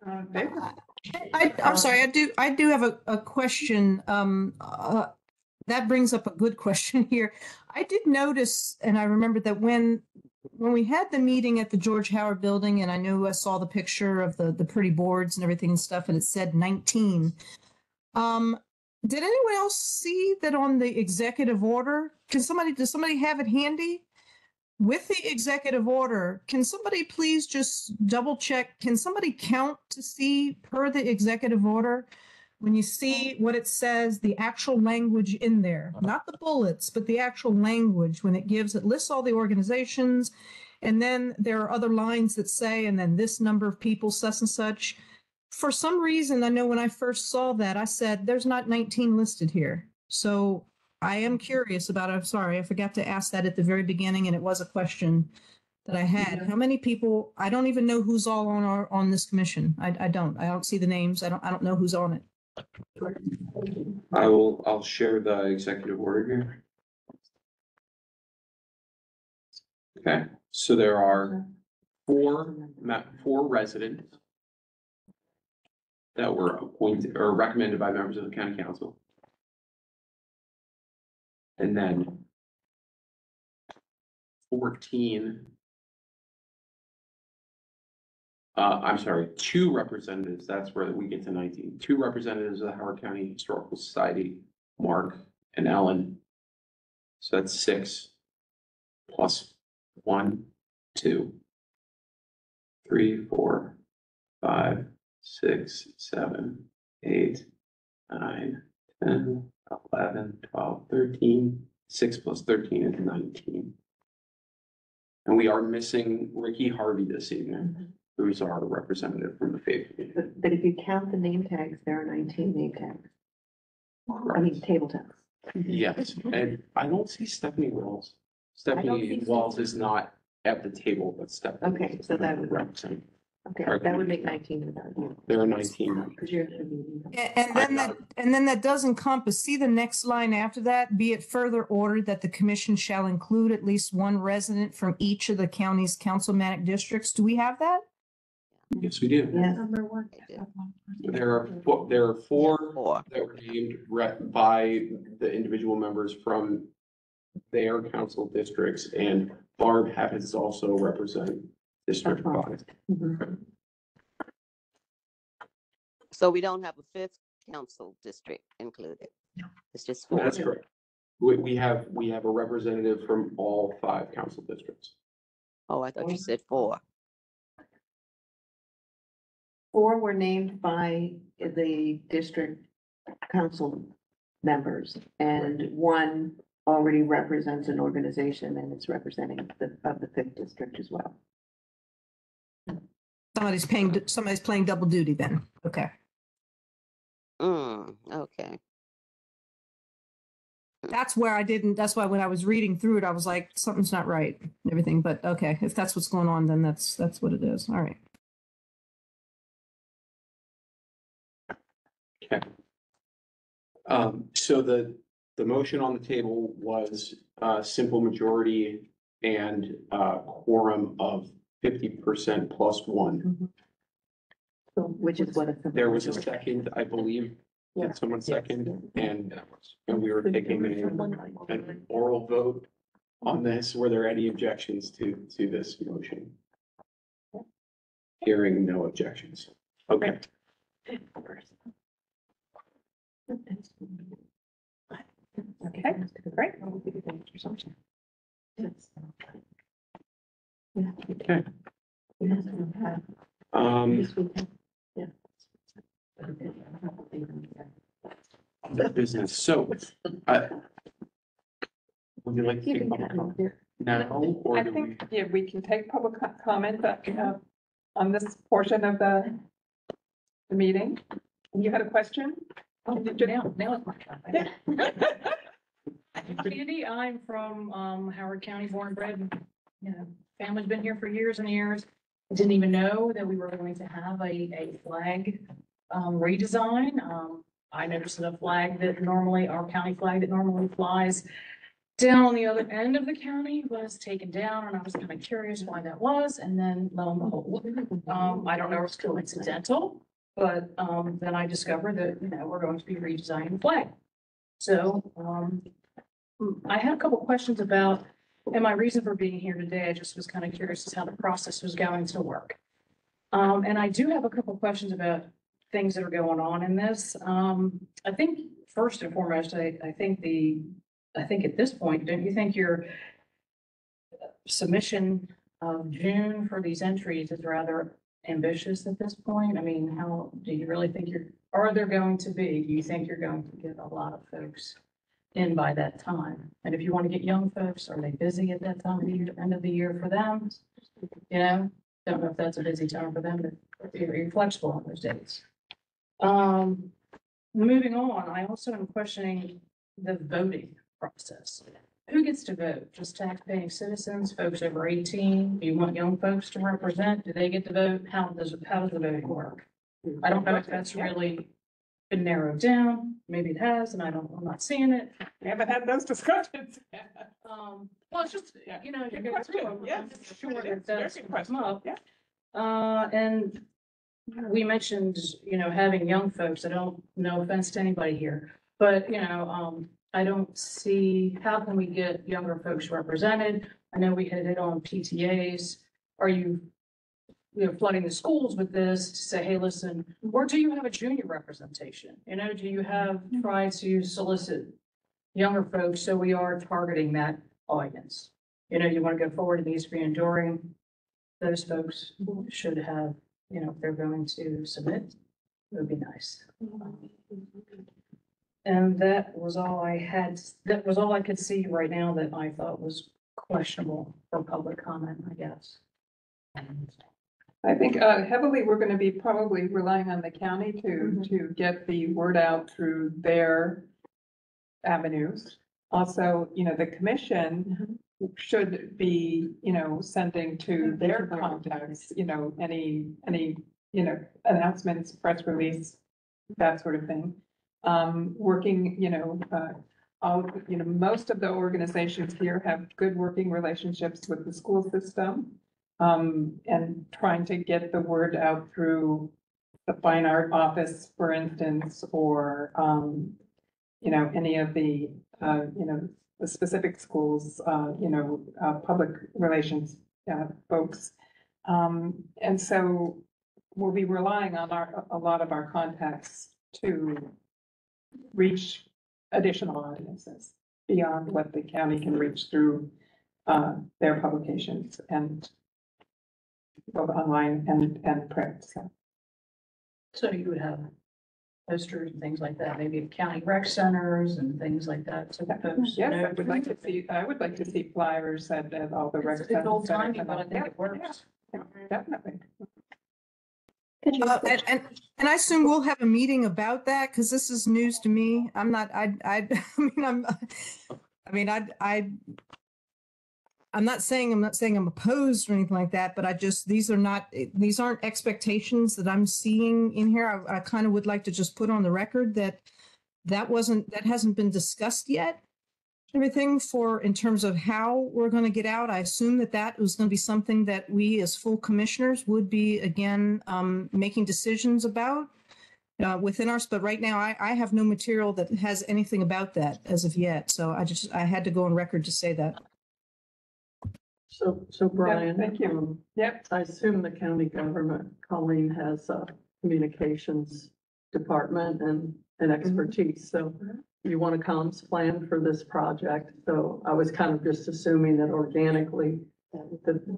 All right. I'm sorry, I do have a question. That brings up a good question here. I did notice, and I remember that when we had the meeting at the George Howard Building, and I know I saw the picture of the pretty boards and everything and stuff, and it said 19. Did anyone else see that on the executive order? Does somebody have it handy? With the executive order, can somebody please just double check? Can somebody count to see per the executive order? When you see what it says, the actual language in there, not the bullets, but the actual language, when it lists all the organizations. And then there are other lines that say, and then this number of people, such and such. For some reason, I know when I first saw that, I said, there's not 19 listed here. So I am curious about it. I'm sorry, I forgot to ask that at the very beginning, and it was a question that I had. How many people, I don't even know who's all on this commission. I don't see the names. I don't know who's on it. I'll share the executive order here. Okay, so there are four residents that were appointed or recommended by members of the county council. And then 14, I'm sorry, 2 representatives, that's where we get to 19. 2 representatives of the Howard County Historical Society, Mark and Ellen. So that's 6 plus 1, 2, 3, 4, 5, 6, 7, 8, 9, 10, 11, 12, 13, 6 plus 13 is 19. And we are missing Ricky Harvey this evening, who's our representative from the faith community. But if you count the name tags, there are 19 name tags. I mean, table tags. Yes, and I don't see Stephanie Walls. don't Stephanie see Walls Stephanie. is not at the table, but Stephanie. Okay, is so that would- represent. Okay, that would make 19 without you. There are 19. Because you're. at the meeting. And then that does encompass, see the next line after that, be it further ordered that the commission shall include at least one resident from each of the county's councilmanic districts. Do we have that? Yes, we do. Yeah. Number one. There are four that were named by the individual members from their council districts, and Barb happens to also represent District 5. So we don't have a fifth council district included? No. It's just four? That's correct. We have a representative from all 5 council districts. Oh, I thought you said 4. 4 were named by the district council members, and 1 already represents an organization and it's representing the 5th district as well. Somebody's playing double duty then. Okay. Okay. That's why when I was reading through it, I was like, something's not right, and everything, but okay, if that's what's going on, then that's what it is. All right. Okay. So the motion on the table was simple majority and quorum of 50% plus 1. So which is what it's. There was a second, I believe. Did someone second? And we were taking an oral vote on this. Were there any objections to this motion? Hearing no objections. Okay. Okay, great. Okay. The business, so, would you like to take public comment now, or I do we? think, yeah, we can take public comment on this portion of the meeting. You had a question? Now it's my turn. Candy, I'm from Howard County, born and bred. Family's been here for years and years. I didn't even know that we were going to have a flag redesign. I noticed that a flag that normally, our county flag that normally flies down on the other end of the county was taken down, and I was kind of curious why that was. And then lo and behold, I don't know if it's coincidental, but then I discovered that, we're going to be redesigning the flag. So I had a couple questions about, and my reason for being here today, I just was kind of curious as how the process was going to work. And I do have a couple questions about things that are going on in this. I think first and foremost, I think at this point, don't you think your submission of June for these entries is rather ambitious at this point? I mean, how do you really think are there going to be, do you think you're going to get a lot of folks in by that time? And if you want to get young folks, are they busy at that time of the year, end of the year for them? Don't know if that's a busy time for them, but you're flexible on those dates. Moving on, I also am questioning the voting process. Who gets to vote? Just tax-paying citizens, folks over 18? Do you want young folks to represent? Do they get to vote? How does the voting work? I don't know if that's really been narrowed down. Maybe it has, and I'm not seeing it. We haven't had those discussions. Well, it's just, you go through them. Yes, I'm sure it is. that's Very good come up. Yeah. And we mentioned, having young folks. I don't, no offense to anybody here, but, I don't see, how can we get younger folks represented? I know we had it on PTAs. Are you flooding the schools with this to say, hey, listen, or do you have a junior representation? Do you have tried to solicit younger folks? So we are targeting that audience. You want to go forward, it needs to be enduring. Those folks should have, if they're going to submit, it would be nice. And that was all I had, that was all I could see right now that I thought was questionable for public comment, I guess. I think heavily, we're going to be probably relying on the county to get the word out through their avenues. Also, the commission should be, sending to their contacts, any, announcements, press release, that sort of thing. Working, most of the organizations here have good working relationships with the school system. And trying to get the word out through the fine art office, for instance, or, any of the, the specific schools, public relations, folks. And so we'll be relying on a lot of our contacts to reach additional audiences beyond what the county can reach through, their publications and both online and print, so. So you would have posters and things like that, maybe at county rec centers and things like that, so folks Yes, know. I would like to see flyers at all the rec. It's old centers. timey, but I think it works. Yeah, definitely. And I assume we'll have a meeting about that, because this is news to me. I'm not, I'm not saying I'm opposed or anything like that, but these aren't expectations that I'm seeing in here. I kind of would like to just put on the record that hasn't been discussed yet. Everything in terms of how we're going to get out. I assume that was going to be something that we as full commissioners would be, again, making decisions about within ours. But right now, I have no material that has anything about that as of yet. So I had to go on record to say that. So Brian. Thank you. Yep. I assume the county government, Colleen, has a communications department and expertise, so you want a comms plan for this project. So I was kind of just assuming that organically that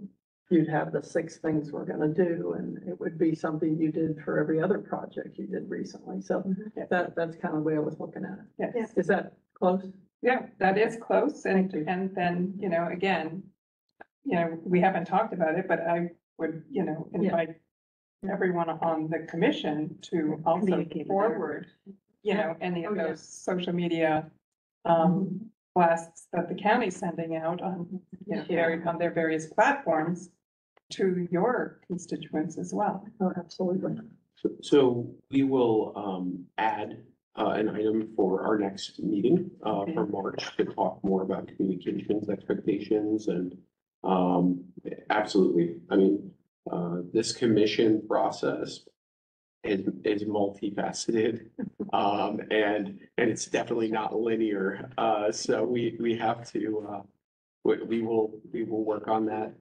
you'd have the 6 things we're gonna do, and it would be something you did for every other project you did recently. So that's kind of the way I was looking at it. Yes. Is that close? Yeah, that is close. And then, again, we haven't talked about it, but I would, invite everyone on the commission to also Communicate with forward, any of Oh, yeah. those social media blasts that the county's sending out on, on their various platforms to your constituents as well. Oh, absolutely. So we will add an item for our next meeting for March to talk more about communications expectations and absolutely. I mean, this commission process is multifaceted and it's definitely not linear. So we have to we will work on that.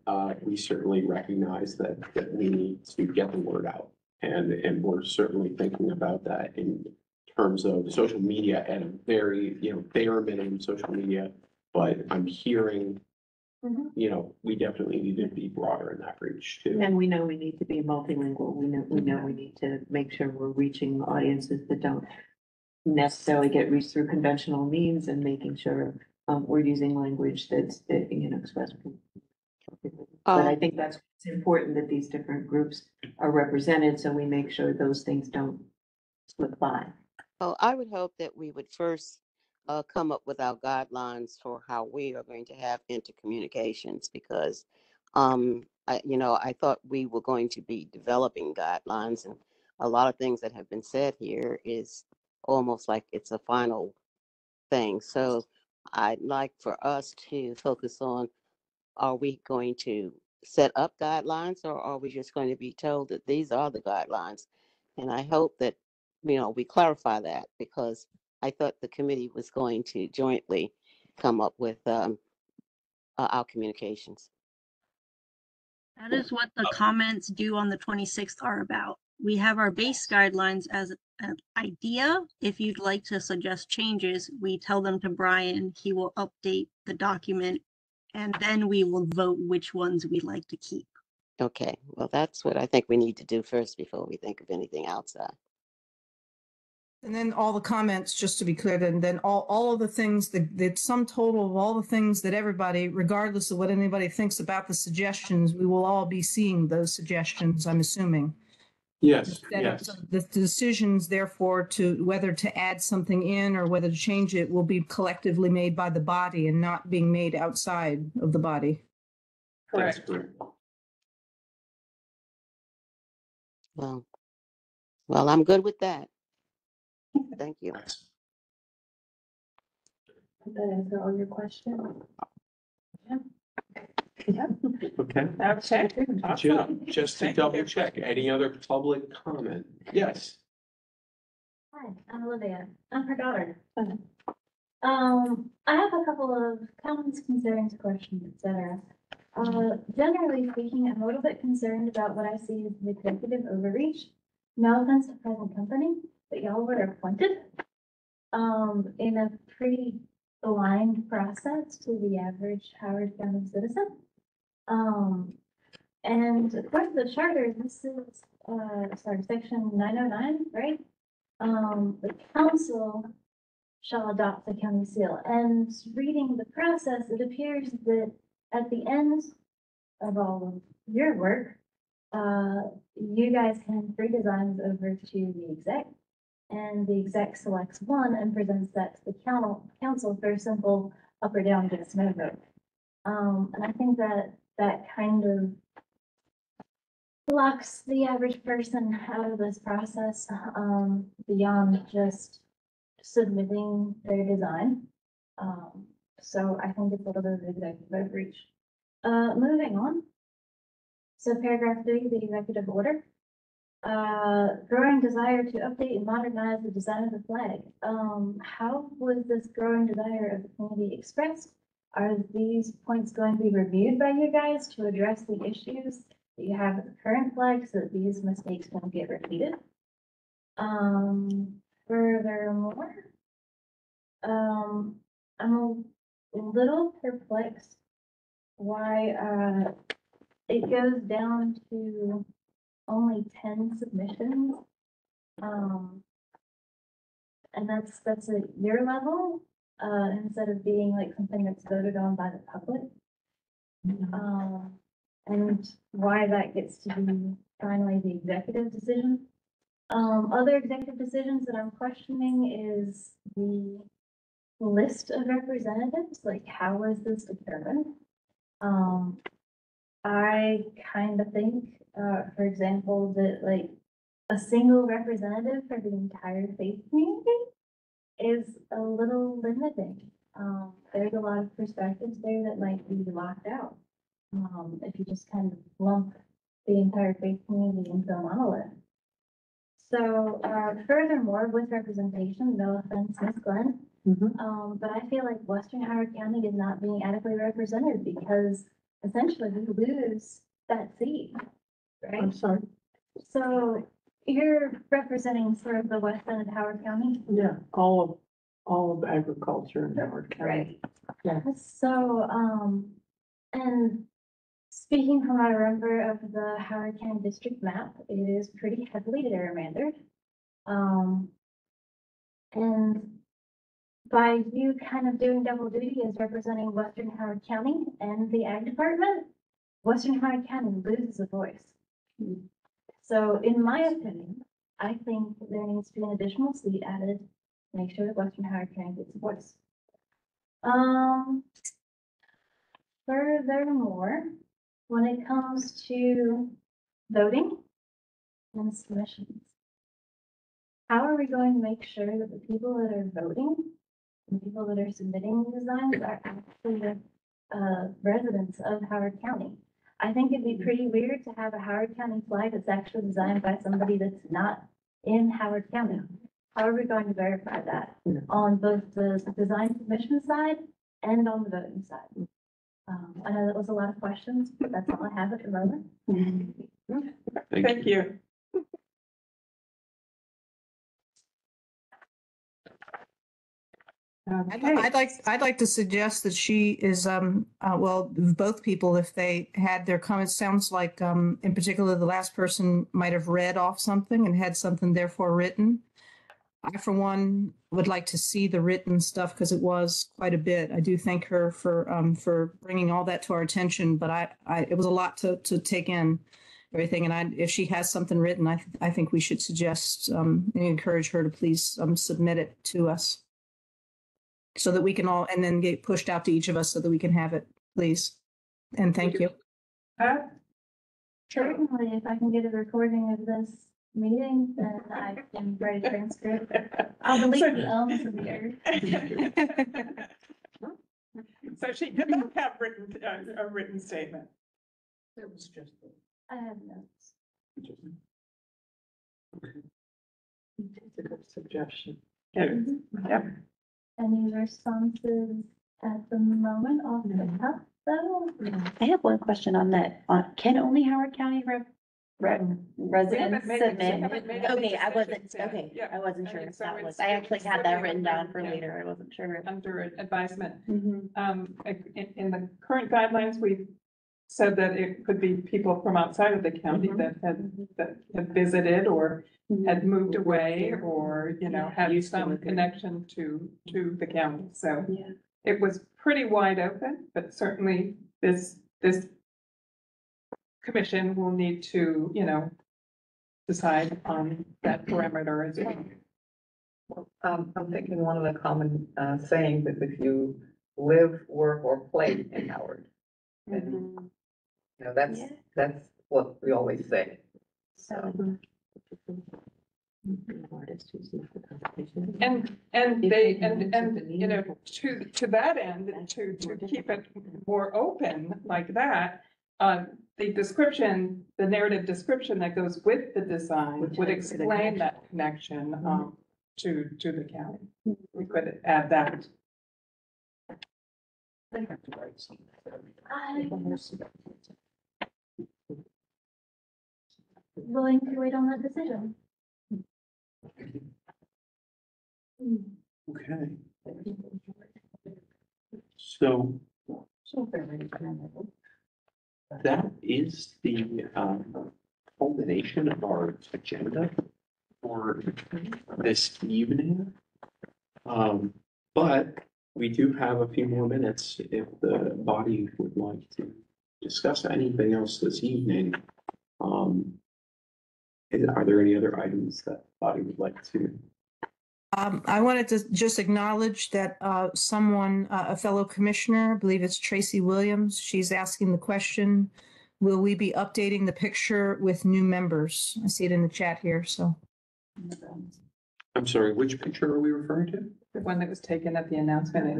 We certainly recognize that we need to get the word out, and we're certainly thinking about that in terms of social media at a very, bare minimum social media. But I'm hearing, we definitely need to be broader in that reach too. And we know we need to be multilingual. We know we need to make sure we're reaching audiences that don't necessarily get reached through conventional means, and making sure we're using language that's expressive. But I think it's important that these different groups are represented, so we make sure those things don't slip by. Oh, I would hope that we would first come up with our guidelines for how we are going to have intercommunications, because I thought we were going to be developing guidelines, and a lot of things that have been said here is almost like it's a final thing. So I'd like for us to focus on, are we going to set up guidelines, or are we just going to be told that these are the guidelines? And I hope that, we clarify that, because I thought the committee was going to jointly come up with our communications. That is what the comments due on the 26th are about. We have our base guidelines as an idea. If you'd like to suggest changes, we tell them to Brian. He will update the document, and then we will vote which ones we'd like to keep. Okay, well, that's what I think we need to do first before we think of anything outside. And then all the comments, just to be clear, then all of the things, the sum total of all the things that everybody, regardless of what anybody thinks about the suggestions, we will all be seeing those suggestions, I'm assuming. Yes, Instead of, yes. so the decisions therefore to whether to add something in or whether to change it will be collectively made by the body and not being made outside of the body. That's correct. Well, I'm good with that. Thank you. Did that answer all your questions? Okay. Okay, awesome. Just to Thank you. double check, any other public comment? Yes. Hi, I'm Olivia. I'm her daughter. I have a couple of comments, concerns, questions, etc. Generally speaking, I'm a little bit concerned about what I see as the executive overreach. No offense to present company, but y'all were appointed in a pretty aligned process to the average Howard County citizen. And according to the charter, this is, section 909, right? The council shall adopt the county seal. And reading the process, it appears that at the end of all of your work, you guys hand 3 designs over to the exec, and the exec selects one and presents that to the council for a simple up or down, yes, no vote. And I think that kind of locks the average person out of this process, beyond just submitting their design. So I think it's a little bit of executive overreach. Moving on. So paragraph 3, the executive order. Growing desire to update and modernize the design of the flag. How was this growing desire of the community expressed? Are these points going to be reviewed by you guys to address the issues that you have with the current flag so that these mistakes don't get repeated? Furthermore, I'm a little perplexed why it goes down to only 10 submissions. And that's a year level, instead of being like something that's voted on by the public. And why that gets to be finally the executive decision. Other executive decisions that I'm questioning is the list of representatives, like how is this determined? I kind of think, for example, that like a single representative for the entire faith community is a little limiting. There's a lot of perspectives there that might be locked out. If you just kind of lump the entire faith community into a monolith. So, furthermore, with representation, no offense, Ms. Glenn, but I feel like Western Howard County is not being adequately represented because essentially we lose that seat, right? I'm sorry. So you're representing sort of the west end of Howard County? Yeah, all of agriculture in Howard County. Right. Yeah. So, and speaking from a member of the Howard County district map, it is pretty heavily gerrymandered. And by you kind of doing double duty as representing Western Howard County and the Ag Department, Western Howard County loses a voice. So in my opinion, I think there needs to be an additional seat added to make sure that Western Howard County gets a voice. Furthermore, when it comes to voting and submissions, how are we going to make sure that the people that are voting, the people that are submitting designs are actually the residents of Howard County? I think it'd be pretty weird to have a Howard County flag that's actually designed by somebody that's not in Howard County. How are we going to verify that on both the design submission side and on the voting side? I know that was a lot of questions, but that's all I have at the moment. Thank you. I'd like to suggest that she is, well, both people, if they had their comments, sounds like, in particular, the last person might have read off something and had something therefore written. I, for one, would like to see the written stuff because it was quite a bit. I do thank her for bringing all that to our attention, but it was a lot to take in. everything. And if she has something written, I think we should suggest, and encourage her to please, submit it to us. So that we can all, and then get pushed out to each of us so that we can have it, please. And thank you. Certainly, if I can get a recording of this meeting, then I can write a transcript. I'll delete the ums of the So she did not have written, a written statement. It was just. I have notes. It's a good suggestion. Yep. Any responses at the moment off the cuff, though? I have one question on that. Can only Howard County residents submit? Okay, I wasn't, okay, I wasn't sure if that was, I actually had that written down for later. I wasn't sure. Under advisement. Mhm. In the current guidelines, we said that it could be people from outside of the county that had visited or had moved away or, you know, had some connection to the county. So it was pretty wide open, but certainly this commission will need to, you know, decide on that parameter as well. I'm thinking one of the common sayings is if you live, work, or play in Howard, then, you know, that's what we always say. So. And they, and, you know, to that end, to keep it more open like that, the description, the narrative description that goes with the design would explain that connection, to the county. We could add that. Willing to wait on that decision. Okay. So that is the culmination of our agenda for this evening. But we do have a few more minutes if the body would like to discuss anything else this evening. Are there any other items that the body would like to? I wanted to just acknowledge that someone, a fellow commissioner, I believe it's Tracy Williams, she's asking the question, will we be updating the picture with new members? I see it in the chat here, so. I'm sorry, which picture are we referring to? The one that was taken at the announcement in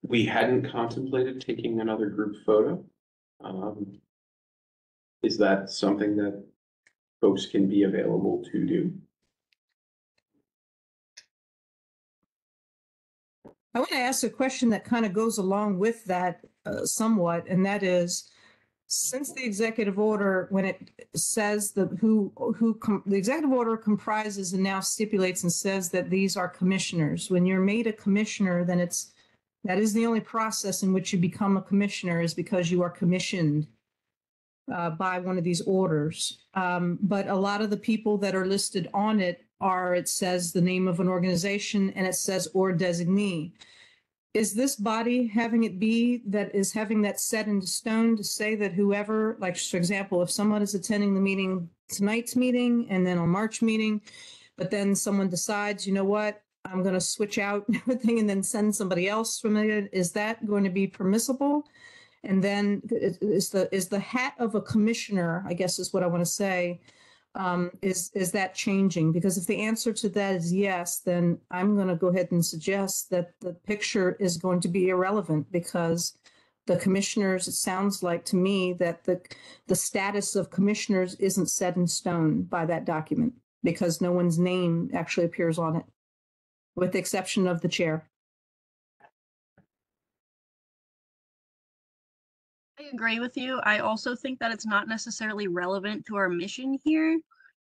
We hadn't contemplated taking another group photo. Is that something that folks can be available to do? I want to ask a question that kind of goes along with that somewhat, and that is, since the executive order, when it says the the executive order comprises and now stipulates and says that these are commissioners. When you're made a commissioner, then that is the only process in which you become a commissioner, is because you are commissioned by one of these orders. But a lot of the people that are listed on it says the name of an organization and it says or designee. Is this body having it be that is having that set in stone to say that whoever, like, for example, if someone is attending the meeting, tonight's meeting, and then a March meeting, but then someone decides, you know what, I'm going to switch out everything and then send somebody else from it, is that going to be permissible? And then is the hat of a commissioner, I guess is what I want to say, is that changing? Because if the answer to that is yes, then I'm going to go ahead and suggest that the picture is going to be irrelevant, because the commissioners, it sounds like to me that the status of commissioners isn't set in stone by that document, because no one's name actually appears on it, with the exception of the chair. I agree with you. I also think that it's not necessarily relevant to our mission here.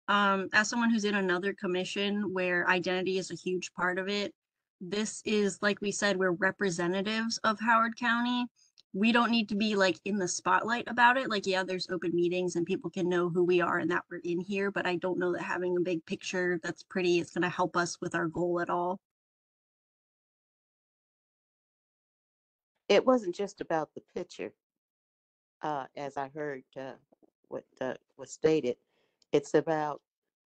As someone who's in another commission where identity is a huge part of it, this is, like we said, we're representatives of Howard County. We don't need to be like in the spotlight about it. Like, yeah, there's open meetings and people can know who we are and that we're in here, but I don't know that having a big picture that's pretty is going to help us with our goal at all. it wasn't just about the picture, as I heard what was stated. It's about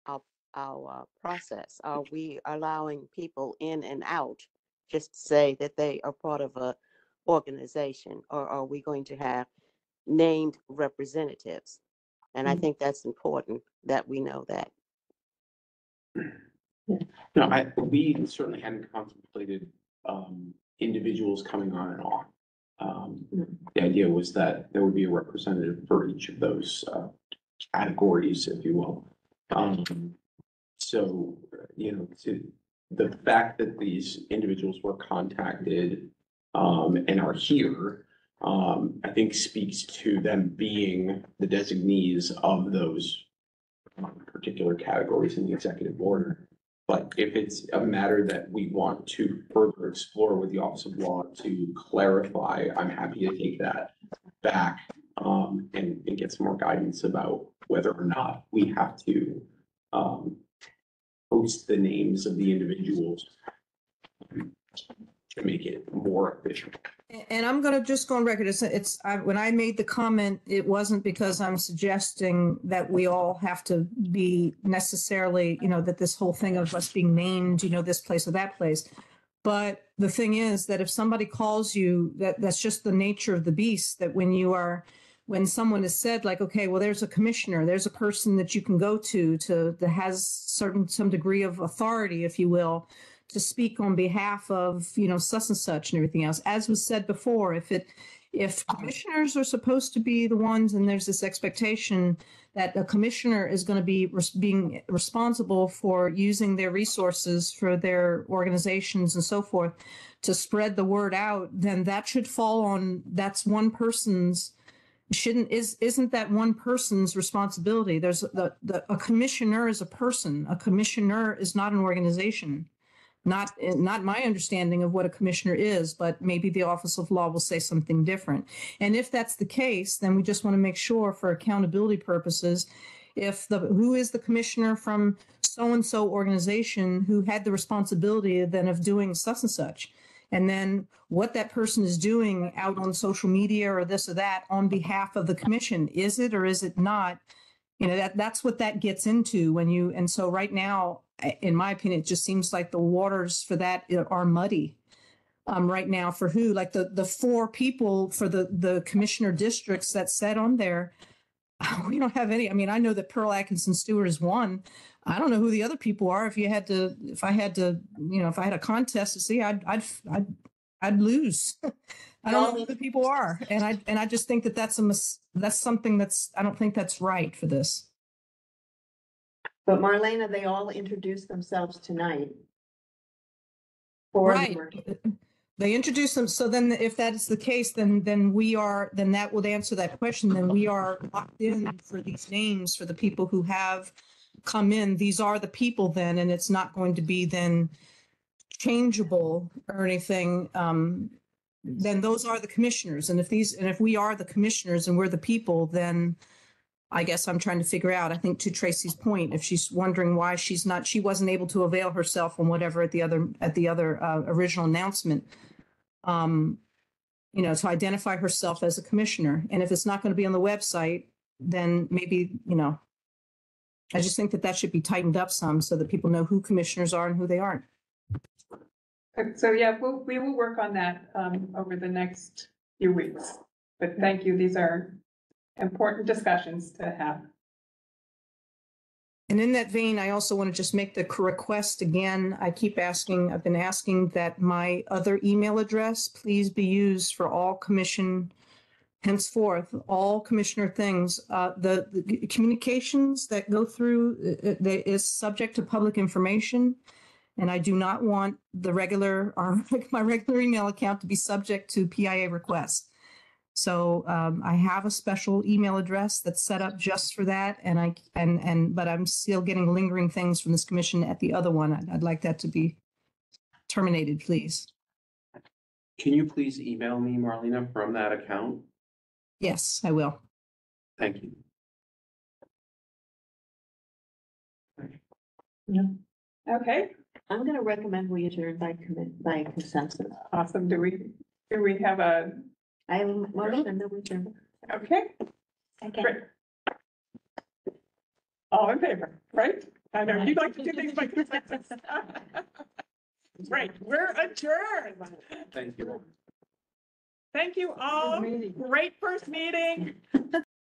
our, our process. Are we allowing people in and out just to say that they are part of a organization, or are we going to have named representatives? And I think that's important that we know that. No, we certainly hadn't contemplated, individuals coming on and off. The idea was that there would be a representative for each of those, categories, if you will. So, the fact that these individuals were contacted, and are here, I think speaks to them being the designees of those particular categories in the executive order. But if it's a matter that we want to further explore with the Office of Law to clarify, I'm happy to take that back, and get some more guidance about whether or not we have to, post the names of the individuals to make it more efficient. And I'm gonna just go on record, when I made the comment, it wasn't because I'm suggesting that we all have to be necessarily, that this whole thing of us being named, this place or that place. But the thing is that if somebody calls you, that's just the nature of the beast, that when someone has said like, okay, well, there's a commissioner, there's a person that you can go to that has some degree of authority, if you will, to speak on behalf of, such and such and everything else. As was said before, if commissioners are supposed to be the ones, and there's this expectation that a commissioner is going to be being responsible for using their resources for their organizations and so forth to spread the word out, then that should fall on, that's one person's, isn't that one person's responsibility? There's a commissioner is a person. A commissioner is not an organization. Not my understanding of what a commissioner is, but maybe the Office of Law will say something different. And if that's the case, then we just want to make sure for accountability purposes, who is the commissioner from so-and-so organization who had the responsibility then of doing such and such, and then what that person is doing out on social media or this or that on behalf of the commission. Is it or is it not? That's what that gets into and so right now, in my opinion, it just seems like the waters for that are muddy right now for who, like the 4 people for the commissioner districts that said on there, we don't have any. I mean, I know that Pearl Atkinson Stewart is one. I don't know who the other people are. If I had a contest to see, I'd lose. I don't know who the people are. And I just think that's something I don't think that's right for this. But Marlena, they all introduced themselves tonight. Right. They introduce them. So then if that is the case, then that would answer that question. Then we are locked in for these names for the people who have come in. These are the people then, and it's not going to be then changeable or anything. Then those are the commissioners. And if we are the commissioners and we're the people, then I guess I'm trying to figure out, I think to Tracy's point, if she's wondering why she wasn't able to avail herself on whatever at the other original announcement, to identify herself as a commissioner. And if it's not going to be on the website, then maybe, I just think that should be tightened up some so that people know who commissioners are and who they aren't. So yeah, we will work on that over the next few weeks. But thank you. These are important discussions to have. And in that vein, I also want to just make the request again. I've been asking that my other email address please be used for all commission, henceforth, all commissioner things. The communications that go through is subject to public information. And I do not want my regular email account to be subject to PIA requests. So I have a special email address that's set up just for that, but I'm still getting lingering things from this commission at the other one. I'd like that to be terminated, please. Can you please email me, Marlena, from that account? Yes, I will. Thank you. Okay. I'm going to recommend we adjourn by consensus. Awesome. Do we Do we have a, I will motion that we adjourn. okay, great. All in favor, right? I know you'd like to do things by consensus. Great, we're adjourned. Thank you. Thank you all. Great first meeting.